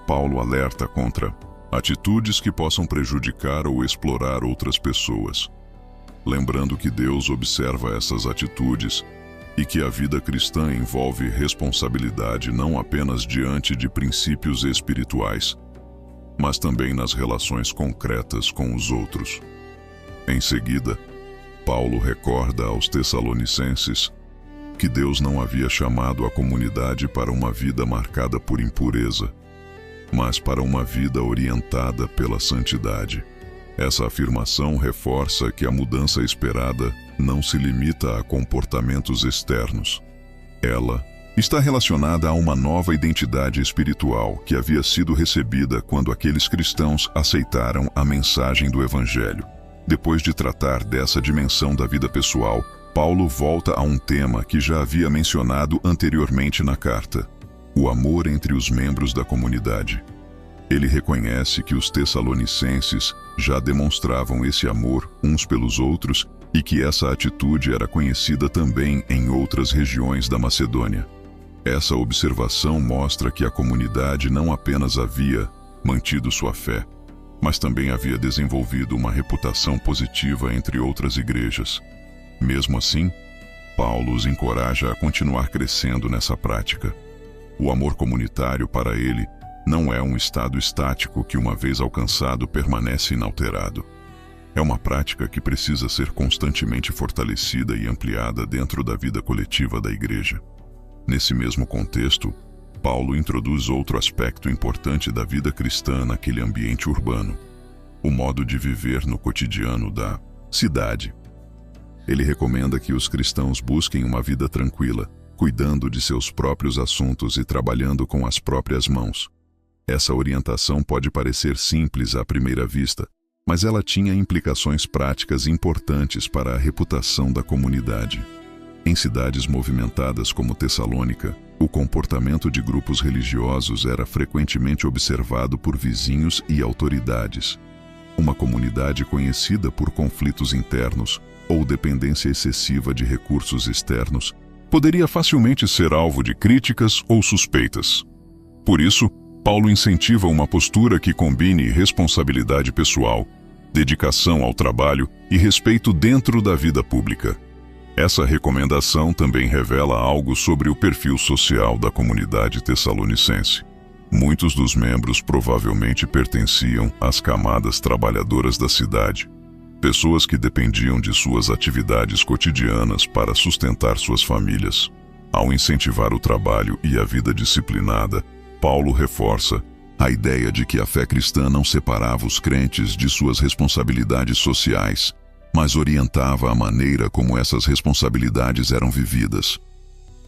Paulo alerta contra atitudes que possam prejudicar ou explorar outras pessoas. Lembrando que Deus observa essas atitudes e que a vida cristã envolve responsabilidade não apenas diante de princípios espirituais, mas também nas relações concretas com os outros. Em seguida, Paulo recorda aos Tessalonicenses que Deus não havia chamado a comunidade para uma vida marcada por impureza, mas para uma vida orientada pela santidade. Essa afirmação reforça que a mudança esperada não se limita a comportamentos externos. Ela está relacionada a uma nova identidade espiritual que havia sido recebida quando aqueles cristãos aceitaram a mensagem do Evangelho. Depois de tratar dessa dimensão da vida pessoal, Paulo volta a um tema que já havia mencionado anteriormente na carta: o amor entre os membros da comunidade. Ele reconhece que os tessalonicenses já demonstravam esse amor uns pelos outros e que essa atitude era conhecida também em outras regiões da Macedônia. Essa observação mostra que a comunidade não apenas havia mantido sua fé, mas também havia desenvolvido uma reputação positiva entre outras igrejas. Mesmo assim, Paulo os encoraja a continuar crescendo nessa prática. O amor comunitário, para ele, não é um estado estático que, uma vez alcançado, permanece inalterado. É uma prática que precisa ser constantemente fortalecida e ampliada dentro da vida coletiva da igreja. Nesse mesmo contexto, Paulo introduz outro aspecto importante da vida cristã naquele ambiente urbano: o modo de viver no cotidiano da cidade. Ele recomenda que os cristãos busquem uma vida tranquila, cuidando de seus próprios assuntos e trabalhando com as próprias mãos. Essa orientação pode parecer simples à primeira vista, mas ela tinha implicações práticas importantes para a reputação da comunidade. Em cidades movimentadas como Tessalônica, o comportamento de grupos religiosos era frequentemente observado por vizinhos e autoridades. Uma comunidade conhecida por conflitos internos ou dependência excessiva de recursos externos poderia facilmente ser alvo de críticas ou suspeitas. Por isso, Paulo incentiva uma postura que combine responsabilidade pessoal, dedicação ao trabalho e respeito dentro da vida pública. Essa recomendação também revela algo sobre o perfil social da comunidade tessalonicense. Muitos dos membros provavelmente pertenciam às camadas trabalhadoras da cidade, pessoas que dependiam de suas atividades cotidianas para sustentar suas famílias. Ao incentivar o trabalho e a vida disciplinada, Paulo reforça a ideia de que a fé cristã não separava os crentes de suas responsabilidades sociais, mas orientava a maneira como essas responsabilidades eram vividas.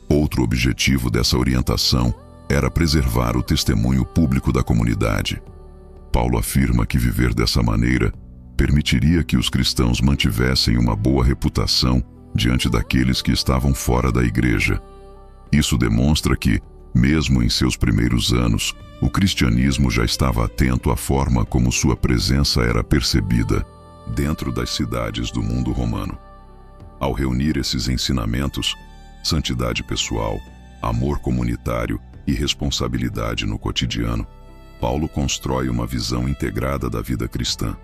Outro objetivo dessa orientação era preservar o testemunho público da comunidade. Paulo afirma que viver dessa maneira permitiria que os cristãos mantivessem uma boa reputação diante daqueles que estavam fora da igreja. Isso demonstra que, mesmo em seus primeiros anos, o cristianismo já estava atento à forma como sua presença era percebida dentro das cidades do mundo romano. Ao reunir esses ensinamentos, santidade pessoal, amor comunitário e responsabilidade no cotidiano, Paulo constrói uma visão integrada da vida cristã.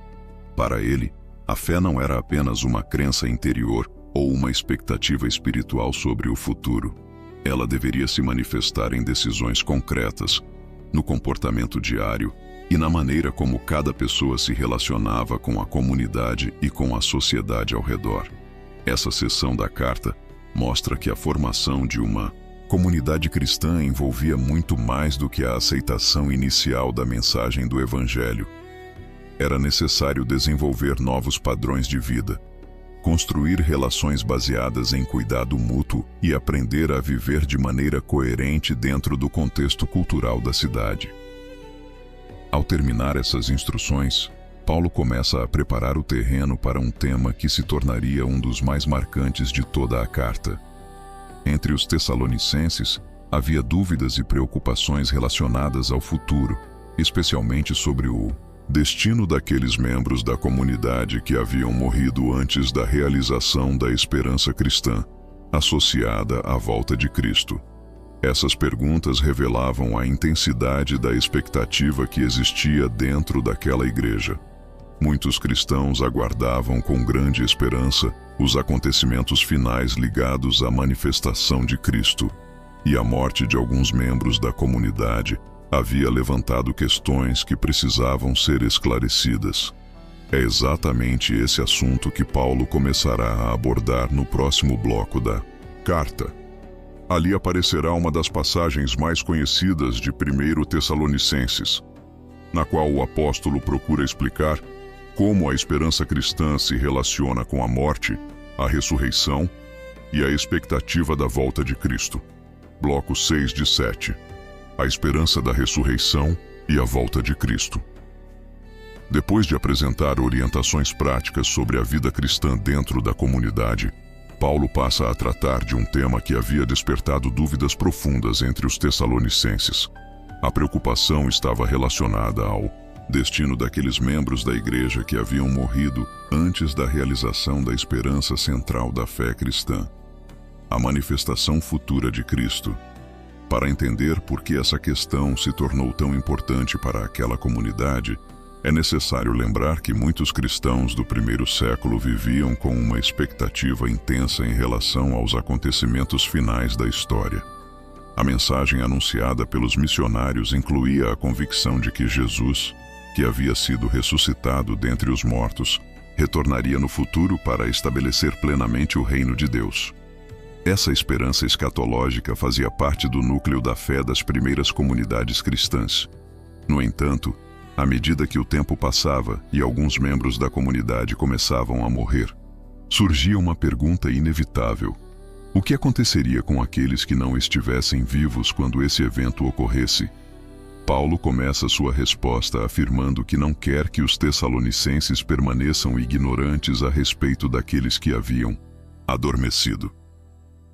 Para ele, a fé não era apenas uma crença interior ou uma expectativa espiritual sobre o futuro. Ela deveria se manifestar em decisões concretas, no comportamento diário e na maneira como cada pessoa se relacionava com a comunidade e com a sociedade ao redor. Essa seção da carta mostra que a formação de uma comunidade cristã envolvia muito mais do que a aceitação inicial da mensagem do Evangelho. Era necessário desenvolver novos padrões de vida, construir relações baseadas em cuidado mútuo e aprender a viver de maneira coerente dentro do contexto cultural da cidade. Ao terminar essas instruções, Paulo começa a preparar o terreno para um tema que se tornaria um dos mais marcantes de toda a carta. Entre os tessalonicenses, havia dúvidas e preocupações relacionadas ao futuro, especialmente sobre o destino daqueles membros da comunidade que haviam morrido antes da realização da esperança cristã, associada à volta de Cristo. Essas perguntas revelavam a intensidade da expectativa que existia dentro daquela igreja. Muitos cristãos aguardavam com grande esperança os acontecimentos finais ligados à manifestação de Cristo, e a morte de alguns membros da comunidade havia levantado questões que precisavam ser esclarecidas. É exatamente esse assunto que Paulo começará a abordar no próximo bloco da carta. Ali aparecerá uma das passagens mais conhecidas de 1 Tessalonicenses, na qual o apóstolo procura explicar como a esperança cristã se relaciona com a morte, a ressurreição e a expectativa da volta de Cristo. Bloco 6 de 7. A esperança da ressurreição e a volta de Cristo. Depois de apresentar orientações práticas sobre a vida cristã dentro da comunidade, Paulo passa a tratar de um tema que havia despertado dúvidas profundas entre os tessalonicenses. A preocupação estava relacionada ao destino daqueles membros da igreja que haviam morrido antes da realização da esperança central da fé cristã, a manifestação futura de Cristo. Para entender por que essa questão se tornou tão importante para aquela comunidade, é necessário lembrar que muitos cristãos do primeiro século viviam com uma expectativa intensa em relação aos acontecimentos finais da história. A mensagem anunciada pelos missionários incluía a convicção de que Jesus, que havia sido ressuscitado dentre os mortos, retornaria no futuro para estabelecer plenamente o reino de Deus. Essa esperança escatológica fazia parte do núcleo da fé das primeiras comunidades cristãs. No entanto, à medida que o tempo passava e alguns membros da comunidade começavam a morrer, surgia uma pergunta inevitável: o que aconteceria com aqueles que não estivessem vivos quando esse evento ocorresse? Paulo começa sua resposta afirmando que não quer que os tessalonicenses permaneçam ignorantes a respeito daqueles que haviam adormecido.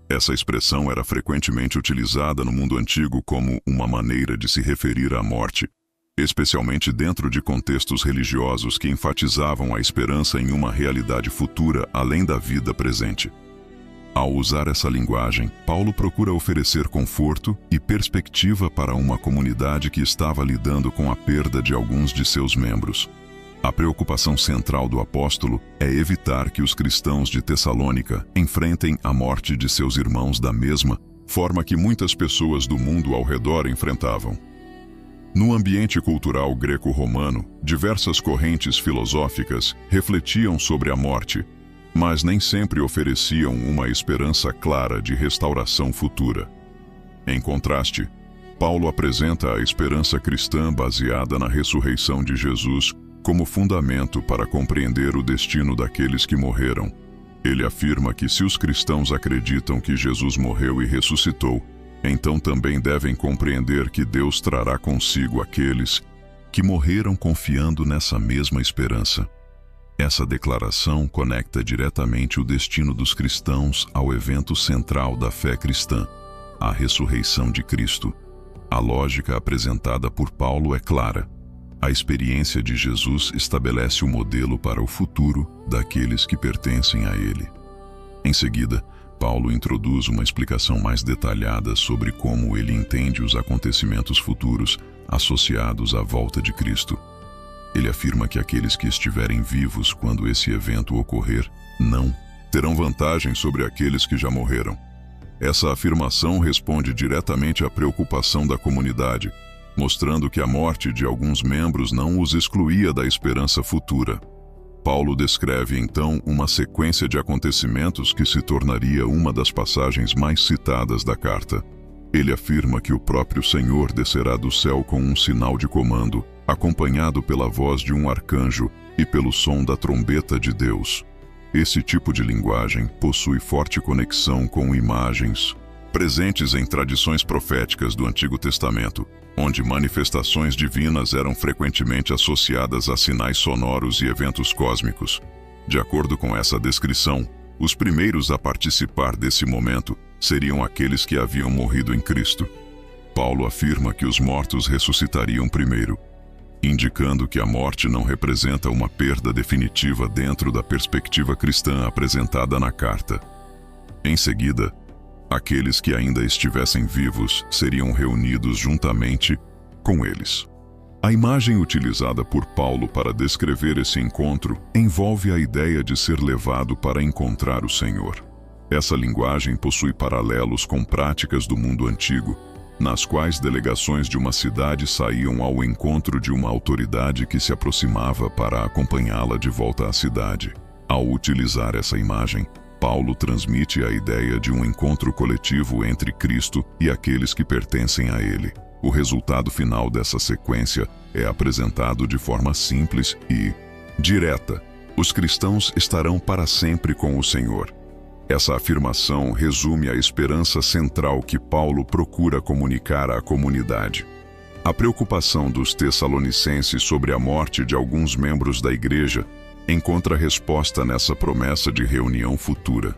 Essa expressão era frequentemente utilizada no mundo antigo como uma maneira de se referir à morte, especialmente dentro de contextos religiosos que enfatizavam a esperança em uma realidade futura além da vida presente. Ao usar essa linguagem, Paulo procura oferecer conforto e perspectiva para uma comunidade que estava lidando com a perda de alguns de seus membros. A preocupação central do apóstolo é evitar que os cristãos de Tessalônica enfrentem a morte de seus irmãos da mesma forma que muitas pessoas do mundo ao redor enfrentavam. No ambiente cultural greco-romano, diversas correntes filosóficas refletiam sobre a morte, mas nem sempre ofereciam uma esperança clara de restauração futura. Em contraste, Paulo apresenta a esperança cristã baseada na ressurreição de Jesus como fundamento para compreender o destino daqueles que morreram. Ele afirma que se os cristãos acreditam que Jesus morreu e ressuscitou, então também devem compreender que Deus trará consigo aqueles que morreram confiando nessa mesma esperança. Essa declaração conecta diretamente o destino dos cristãos ao evento central da fé cristã, a ressurreição de Cristo. A lógica apresentada por Paulo é clara. A experiência de Jesus estabelece o modelo para o futuro daqueles que pertencem a ele. Em seguida, Paulo introduz uma explicação mais detalhada sobre como ele entende os acontecimentos futuros associados à volta de Cristo. Ele afirma que aqueles que estiverem vivos quando esse evento ocorrer, não terão vantagem sobre aqueles que já morreram. Essa afirmação responde diretamente à preocupação da comunidade, mostrando que a morte de alguns membros não os excluía da esperança futura. Paulo descreve então uma sequência de acontecimentos que se tornaria uma das passagens mais citadas da carta. Ele afirma que o próprio Senhor descerá do céu com um sinal de comando, acompanhado pela voz de um arcanjo e pelo som da trombeta de Deus. Esse tipo de linguagem possui forte conexão com imagens presentes em tradições proféticas do Antigo Testamento, onde manifestações divinas eram frequentemente associadas a sinais sonoros e eventos cósmicos. De acordo com essa descrição, os primeiros a participar desse momento seriam aqueles que haviam morrido em Cristo. Paulo afirma que os mortos ressuscitariam primeiro, indicando que a morte não representa uma perda definitiva dentro da perspectiva cristã apresentada na carta. Em seguida, aqueles que ainda estivessem vivos seriam reunidos juntamente com eles. A imagem utilizada por Paulo para descrever esse encontro envolve a ideia de ser levado para encontrar o Senhor. Essa linguagem possui paralelos com práticas do mundo antigo, nas quais delegações de uma cidade saíam ao encontro de uma autoridade que se aproximava para acompanhá-la de volta à cidade. Ao utilizar essa imagem, Paulo transmite a ideia de um encontro coletivo entre Cristo e aqueles que pertencem a Ele. O resultado final dessa sequência é apresentado de forma simples e direta. Os cristãos estarão para sempre com o Senhor. Essa afirmação resume a esperança central que Paulo procura comunicar à comunidade. A preocupação dos tessalonicenses sobre a morte de alguns membros da igreja encontra resposta nessa promessa de reunião futura.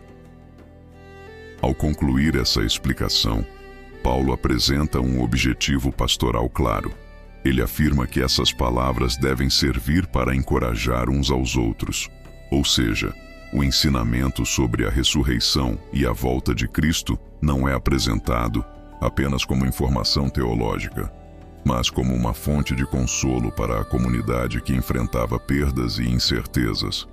Ao concluir essa explicação, Paulo apresenta um objetivo pastoral claro. Ele afirma que essas palavras devem servir para encorajar uns aos outros, ou seja, o ensinamento sobre a ressurreição e a volta de Cristo não é apresentado apenas como informação teológica, mas como uma fonte de consolo para a comunidade que enfrentava perdas e incertezas.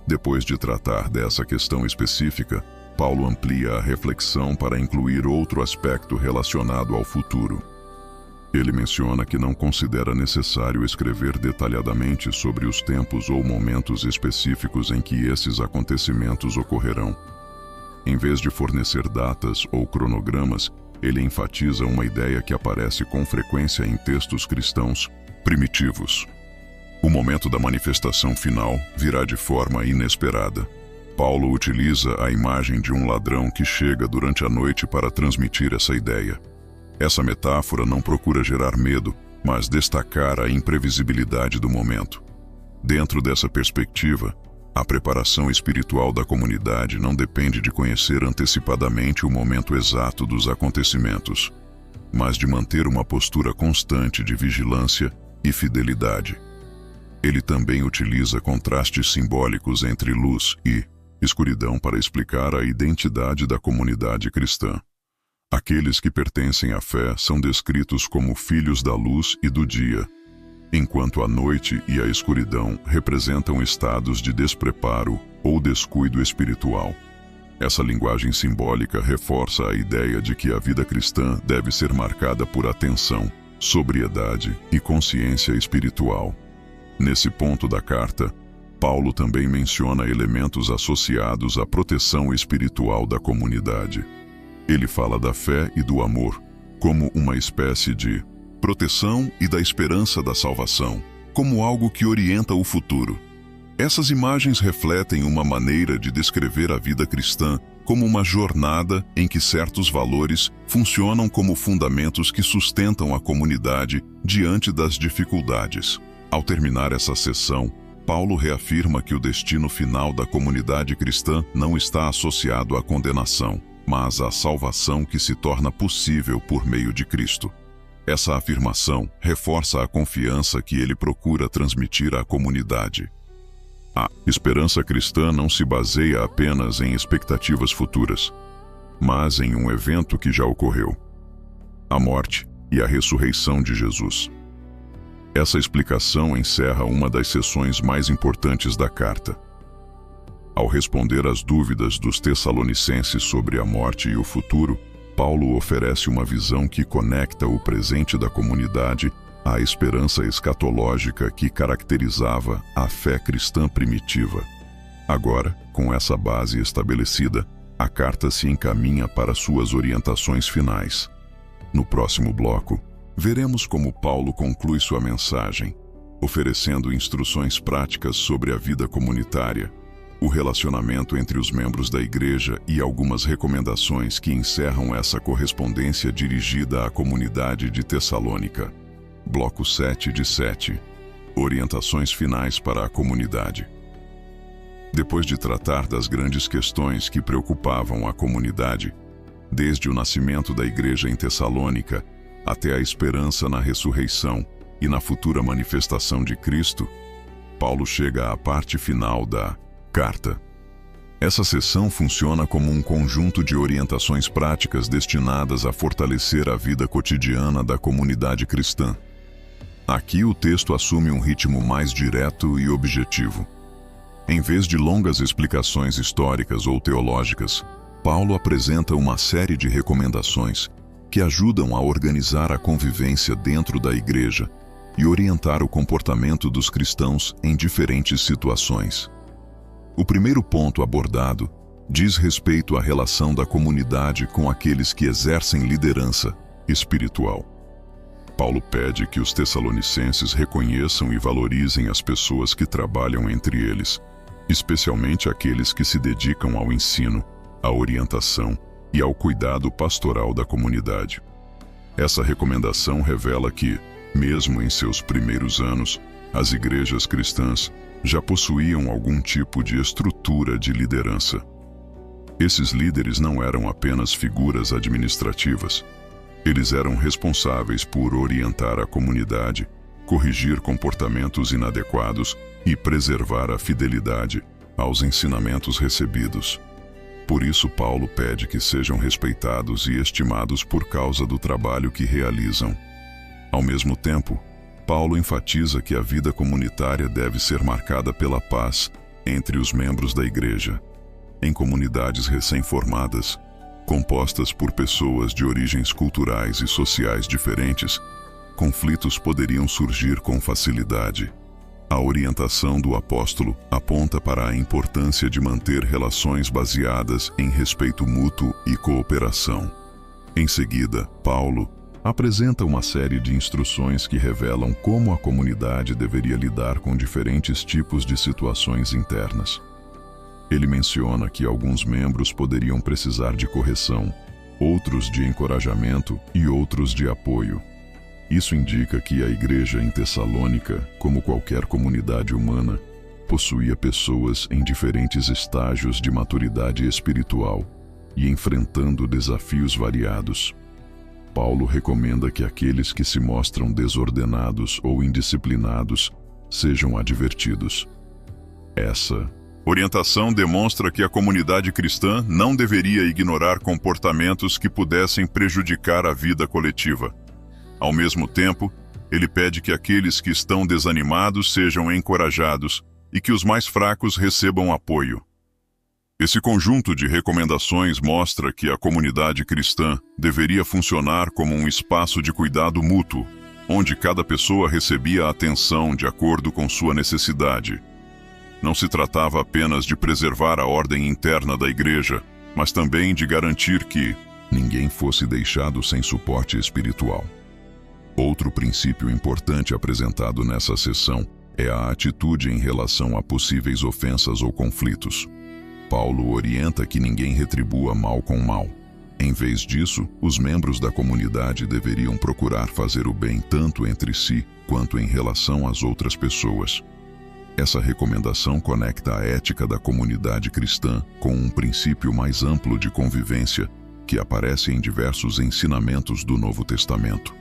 Depois de tratar dessa questão específica, Paulo amplia a reflexão para incluir outro aspecto relacionado ao futuro. Ele menciona que não considera necessário escrever detalhadamente sobre os tempos ou momentos específicos em que esses acontecimentos ocorrerão. Em vez de fornecer datas ou cronogramas, ele enfatiza uma ideia que aparece com frequência em textos cristãos primitivos. O momento da manifestação final virá de forma inesperada. Paulo utiliza a imagem de um ladrão que chega durante a noite para transmitir essa ideia. Essa metáfora não procura gerar medo, mas destacar a imprevisibilidade do momento. Dentro dessa perspectiva, a preparação espiritual da comunidade não depende de conhecer antecipadamente o momento exato dos acontecimentos, mas de manter uma postura constante de vigilância e fidelidade. Ele também utiliza contrastes simbólicos entre luz e escuridão para explicar a identidade da comunidade cristã. Aqueles que pertencem à fé são descritos como filhos da luz e do dia, enquanto a noite e a escuridão representam estados de despreparo ou descuido espiritual. Essa linguagem simbólica reforça a ideia de que a vida cristã deve ser marcada por atenção, sobriedade e consciência espiritual. Nesse ponto da carta, Paulo também menciona elementos associados à proteção espiritual da comunidade. Ele fala da fé e do amor como uma espécie de proteção e da esperança da salvação, como algo que orienta o futuro. Essas imagens refletem uma maneira de descrever a vida cristã como uma jornada em que certos valores funcionam como fundamentos que sustentam a comunidade diante das dificuldades. Ao terminar essa sessão, Paulo reafirma que o destino final da comunidade cristã não está associado à condenação, mas à salvação que se torna possível por meio de Cristo. Essa afirmação reforça a confiança que ele procura transmitir à comunidade. A esperança cristã não se baseia apenas em expectativas futuras, mas em um evento que já ocorreu: a morte e a ressurreição de Jesus. Essa explicação encerra uma das seções mais importantes da carta. Ao responder às dúvidas dos tessalonicenses sobre a morte e o futuro, Paulo oferece uma visão que conecta o presente da comunidade à esperança escatológica que caracterizava a fé cristã primitiva. Agora, com essa base estabelecida, a carta se encaminha para suas orientações finais. No próximo bloco, veremos como Paulo conclui sua mensagem, oferecendo instruções práticas sobre a vida comunitária, o relacionamento entre os membros da igreja e algumas recomendações que encerram essa correspondência dirigida à comunidade de Tessalônica. Bloco 7 de 7. Orientações finais para a comunidade. Depois de tratar das grandes questões que preocupavam a comunidade, desde o nascimento da igreja em Tessalônica até a esperança na ressurreição e na futura manifestação de Cristo, Paulo chega à parte final da carta. Essa seção funciona como um conjunto de orientações práticas destinadas a fortalecer a vida cotidiana da comunidade cristã. Aqui o texto assume um ritmo mais direto e objetivo. Em vez de longas explicações históricas ou teológicas, Paulo apresenta uma série de recomendações que ajudam a organizar a convivência dentro da igreja e orientar o comportamento dos cristãos em diferentes situações. O primeiro ponto abordado diz respeito à relação da comunidade com aqueles que exercem liderança espiritual. Paulo pede que os tessalonicenses reconheçam e valorizem as pessoas que trabalham entre eles, especialmente aqueles que se dedicam ao ensino, à orientação e ao cuidado pastoral da comunidade. Essa recomendação revela que, mesmo em seus primeiros anos, as igrejas cristãs já possuíam algum tipo de estrutura de liderança. Esses líderes não eram apenas figuras administrativas. Eles eram responsáveis por orientar a comunidade, corrigir comportamentos inadequados e preservar a fidelidade aos ensinamentos recebidos. Por isso, Paulo pede que sejam respeitados e estimados por causa do trabalho que realizam. Ao mesmo tempo, Paulo enfatiza que a vida comunitária deve ser marcada pela paz entre os membros da igreja. Em comunidades recém-formadas, compostas por pessoas de origens culturais e sociais diferentes, conflitos poderiam surgir com facilidade. A orientação do apóstolo aponta para a importância de manter relações baseadas em respeito mútuo e cooperação. Em seguida, Paulo apresenta uma série de instruções que revelam como a comunidade deveria lidar com diferentes tipos de situações internas. Ele menciona que alguns membros poderiam precisar de correção, outros de encorajamento e outros de apoio. Isso indica que a igreja em Tessalônica, como qualquer comunidade humana, possuía pessoas em diferentes estágios de maturidade espiritual e enfrentando desafios variados. Paulo recomenda que aqueles que se mostram desordenados ou indisciplinados sejam advertidos. Essa orientação demonstra que a comunidade cristã não deveria ignorar comportamentos que pudessem prejudicar a vida coletiva. Ao mesmo tempo, ele pede que aqueles que estão desanimados sejam encorajados e que os mais fracos recebam apoio. Esse conjunto de recomendações mostra que a comunidade cristã deveria funcionar como um espaço de cuidado mútuo, onde cada pessoa recebia atenção de acordo com sua necessidade. Não se tratava apenas de preservar a ordem interna da igreja, mas também de garantir que ninguém fosse deixado sem suporte espiritual. Outro princípio importante apresentado nessa sessão é a atitude em relação a possíveis ofensas ou conflitos. Paulo orienta que ninguém retribua mal com mal. Em vez disso, os membros da comunidade deveriam procurar fazer o bem tanto entre si quanto em relação às outras pessoas. Essa recomendação conecta a ética da comunidade cristã com um princípio mais amplo de convivência que aparece em diversos ensinamentos do Novo Testamento.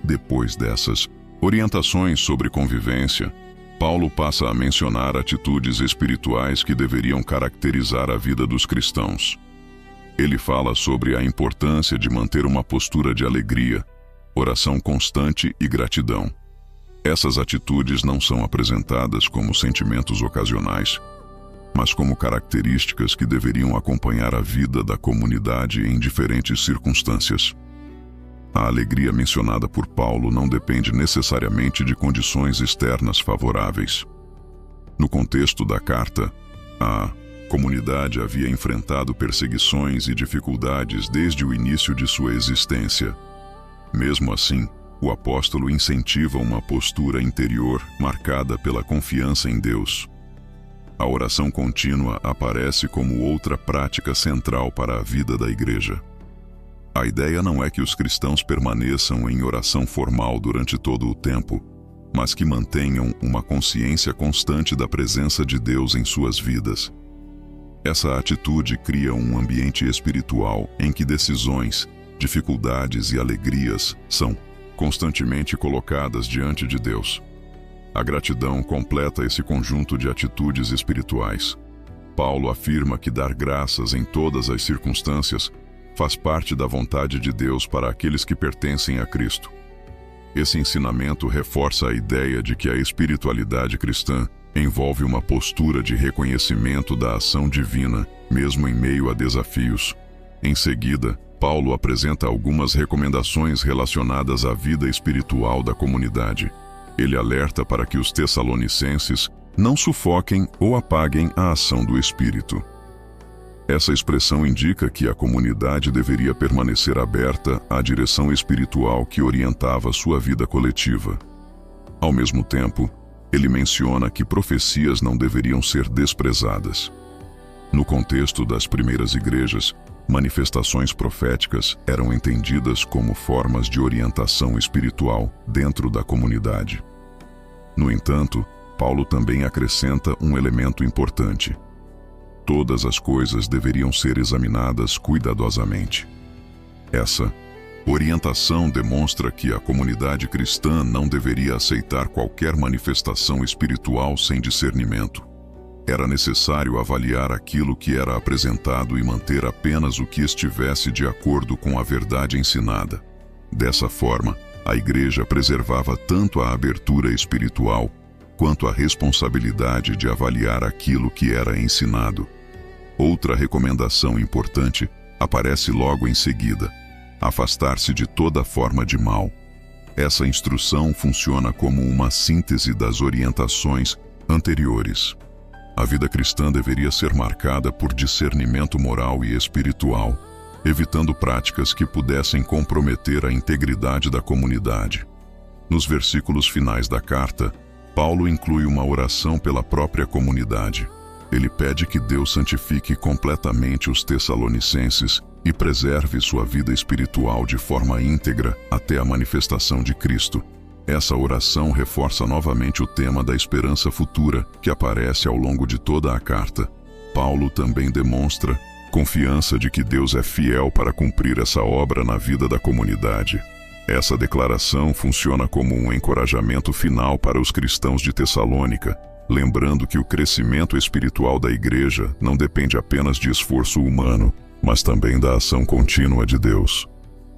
Depois dessas orientações sobre convivência, Paulo passa a mencionar atitudes espirituais que deveriam caracterizar a vida dos cristãos. Ele fala sobre a importância de manter uma postura de alegria, oração constante e gratidão. Essas atitudes não são apresentadas como sentimentos ocasionais, mas como características que deveriam acompanhar a vida da comunidade em diferentes circunstâncias. A alegria mencionada por Paulo não depende necessariamente de condições externas favoráveis. No contexto da carta, a comunidade havia enfrentado perseguições e dificuldades desde o início de sua existência. Mesmo assim, o apóstolo incentiva uma postura interior marcada pela confiança em Deus. A oração contínua aparece como outra prática central para a vida da igreja. A ideia não é que os cristãos permaneçam em oração formal durante todo o tempo, mas que mantenham uma consciência constante da presença de Deus em suas vidas. Essa atitude cria um ambiente espiritual em que decisões, dificuldades e alegrias são constantemente colocadas diante de Deus. A gratidão completa esse conjunto de atitudes espirituais. Paulo afirma que dar graças em todas as circunstâncias faz parte da vontade de Deus para aqueles que pertencem a Cristo. Esse ensinamento reforça a ideia de que a espiritualidade cristã envolve uma postura de reconhecimento da ação divina, mesmo em meio a desafios. Em seguida, Paulo apresenta algumas recomendações relacionadas à vida espiritual da comunidade. Ele alerta para que os tessalonicenses não sufoquem ou apaguem a ação do Espírito. Essa expressão indica que a comunidade deveria permanecer aberta à direção espiritual que orientava sua vida coletiva. Ao mesmo tempo, ele menciona que profecias não deveriam ser desprezadas. No contexto das primeiras igrejas, manifestações proféticas eram entendidas como formas de orientação espiritual dentro da comunidade. No entanto, Paulo também acrescenta um elemento importante. Todas as coisas deveriam ser examinadas cuidadosamente. Essa orientação demonstra que a comunidade cristã não deveria aceitar qualquer manifestação espiritual sem discernimento. Era necessário avaliar aquilo que era apresentado e manter apenas o que estivesse de acordo com a verdade ensinada. Dessa forma, a igreja preservava tanto a abertura espiritual quanto a responsabilidade de avaliar aquilo que era ensinado. Outra recomendação importante aparece logo em seguida: afastar-se de toda forma de mal. Essa instrução funciona como uma síntese das orientações anteriores. A vida cristã deveria ser marcada por discernimento moral e espiritual, evitando práticas que pudessem comprometer a integridade da comunidade. Nos versículos finais da carta, Paulo inclui uma oração pela própria comunidade. Ele pede que Deus santifique completamente os tessalonicenses e preserve sua vida espiritual de forma íntegra até a manifestação de Cristo. Essa oração reforça novamente o tema da esperança futura que aparece ao longo de toda a carta. Paulo também demonstra confiança de que Deus é fiel para cumprir essa obra na vida da comunidade. Essa declaração funciona como um encorajamento final para os cristãos de Tessalônica, lembrando que o crescimento espiritual da igreja não depende apenas de esforço humano, mas também da ação contínua de Deus.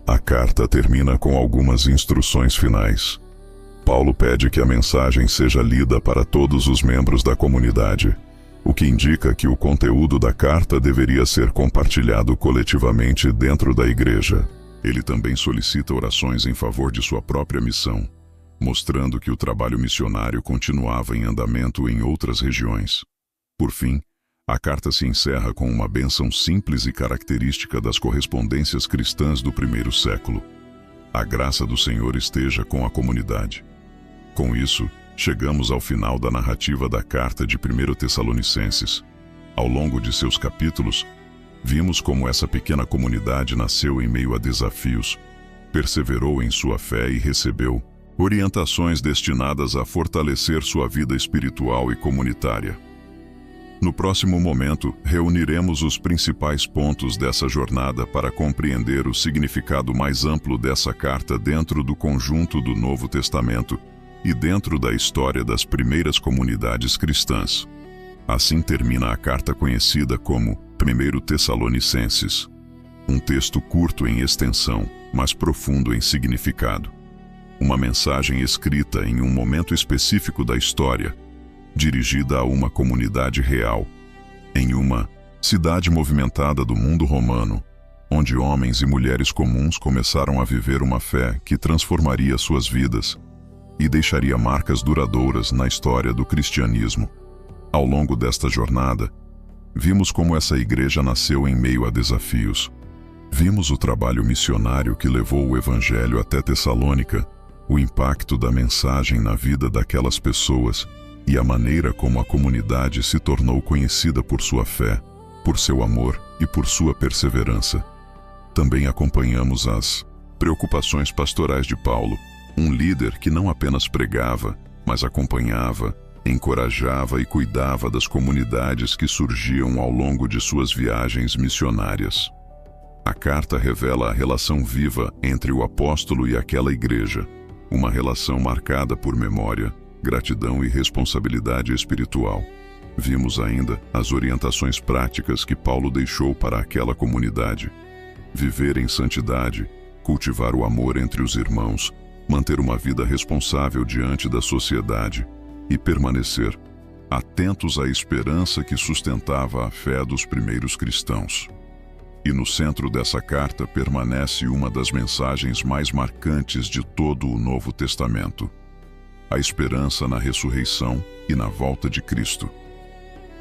A carta termina com algumas instruções finais. Paulo pede que a mensagem seja lida para todos os membros da comunidade, o que indica que o conteúdo da carta deveria ser compartilhado coletivamente dentro da igreja. Ele também solicita orações em favor de sua própria missão, mostrando que o trabalho missionário continuava em andamento em outras regiões. Por fim, a carta se encerra com uma bênção simples e característica das correspondências cristãs do primeiro século. A graça do Senhor esteja com a comunidade. Com isso, chegamos ao final da narrativa da carta de 1 Tessalonicenses. Ao longo de seus capítulos, vimos como essa pequena comunidade nasceu em meio a desafios, perseverou em sua fé e recebeu orientações destinadas a fortalecer sua vida espiritual e comunitária. No próximo momento, reuniremos os principais pontos dessa jornada para compreender o significado mais amplo dessa carta dentro do conjunto do Novo Testamento e dentro da história das primeiras comunidades cristãs. Assim termina a carta conhecida como 1 Tessalonicenses, um texto curto em extensão, mas profundo em significado. Uma mensagem escrita em um momento específico da história, dirigida a uma comunidade real, em uma cidade movimentada do mundo romano, onde homens e mulheres comuns começaram a viver uma fé que transformaria suas vidas e deixaria marcas duradouras na história do cristianismo. Ao longo desta jornada, vimos como essa igreja nasceu em meio a desafios. Vimos o trabalho missionário que levou o Evangelho até Tessalônica, o impacto da mensagem na vida daquelas pessoas e a maneira como a comunidade se tornou conhecida por sua fé, por seu amor e por sua perseverança. Também acompanhamos as preocupações pastorais de Paulo, um líder que não apenas pregava, mas acompanhava, encorajava e cuidava das comunidades que surgiam ao longo de suas viagens missionárias. A carta revela a relação viva entre o apóstolo e aquela igreja, uma relação marcada por memória, gratidão e responsabilidade espiritual. Vimos ainda as orientações práticas que Paulo deixou para aquela comunidade: viver em santidade, cultivar o amor entre os irmãos, manter uma vida responsável diante da sociedade e permanecer atentos à esperança que sustentava a fé dos primeiros cristãos. E no centro dessa carta permanece uma das mensagens mais marcantes de todo o Novo Testamento: a esperança na ressurreição e na volta de Cristo.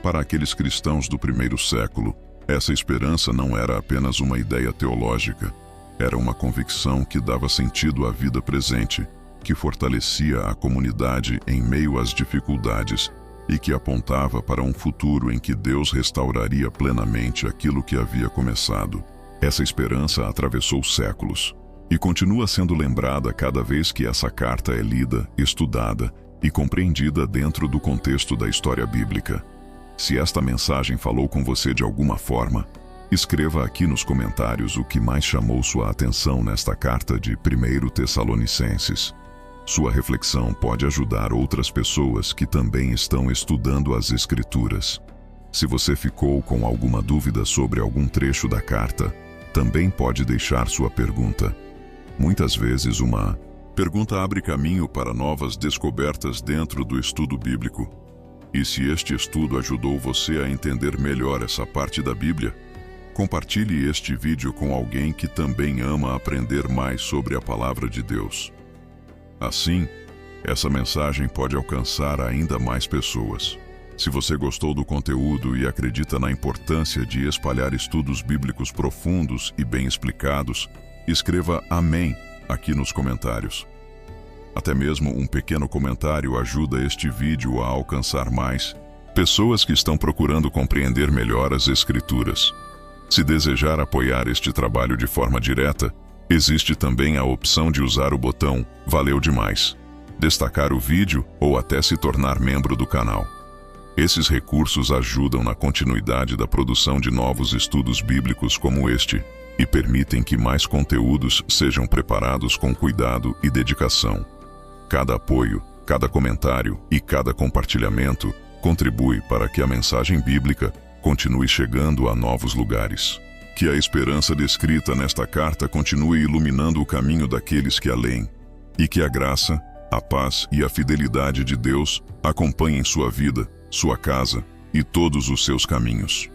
Para aqueles cristãos do primeiro século, essa esperança não era apenas uma ideia teológica, era uma convicção que dava sentido à vida presente, que fortalecia a comunidade em meio às dificuldades e que apontava para um futuro em que Deus restauraria plenamente aquilo que havia começado. Essa esperança atravessou séculos e continua sendo lembrada cada vez que essa carta é lida, estudada e compreendida dentro do contexto da história bíblica. Se esta mensagem falou com você de alguma forma, escreva aqui nos comentários o que mais chamou sua atenção nesta carta de 1 Tessalonicenses. Sua reflexão pode ajudar outras pessoas que também estão estudando as Escrituras. Se você ficou com alguma dúvida sobre algum trecho da carta, também pode deixar sua pergunta. Muitas vezes uma pergunta abre caminho para novas descobertas dentro do estudo bíblico. E se este estudo ajudou você a entender melhor essa parte da Bíblia, compartilhe este vídeo com alguém que também ama aprender mais sobre a Palavra de Deus. Assim, essa mensagem pode alcançar ainda mais pessoas. Se você gostou do conteúdo e acredita na importância de espalhar estudos bíblicos profundos e bem explicados, escreva Amém aqui nos comentários. Até mesmo um pequeno comentário ajuda este vídeo a alcançar mais pessoas que estão procurando compreender melhor as Escrituras. Se desejar apoiar este trabalho de forma direta, existe também a opção de usar o botão Valeu demais, destacar o vídeo ou até se tornar membro do canal. Esses recursos ajudam na continuidade da produção de novos estudos bíblicos como este e permitem que mais conteúdos sejam preparados com cuidado e dedicação. Cada apoio, cada comentário e cada compartilhamento contribui para que a mensagem bíblica continue chegando a novos lugares. Que a esperança descrita nesta carta continue iluminando o caminho daqueles que a leem, e que a graça, a paz e a fidelidade de Deus acompanhem sua vida, sua casa e todos os seus caminhos.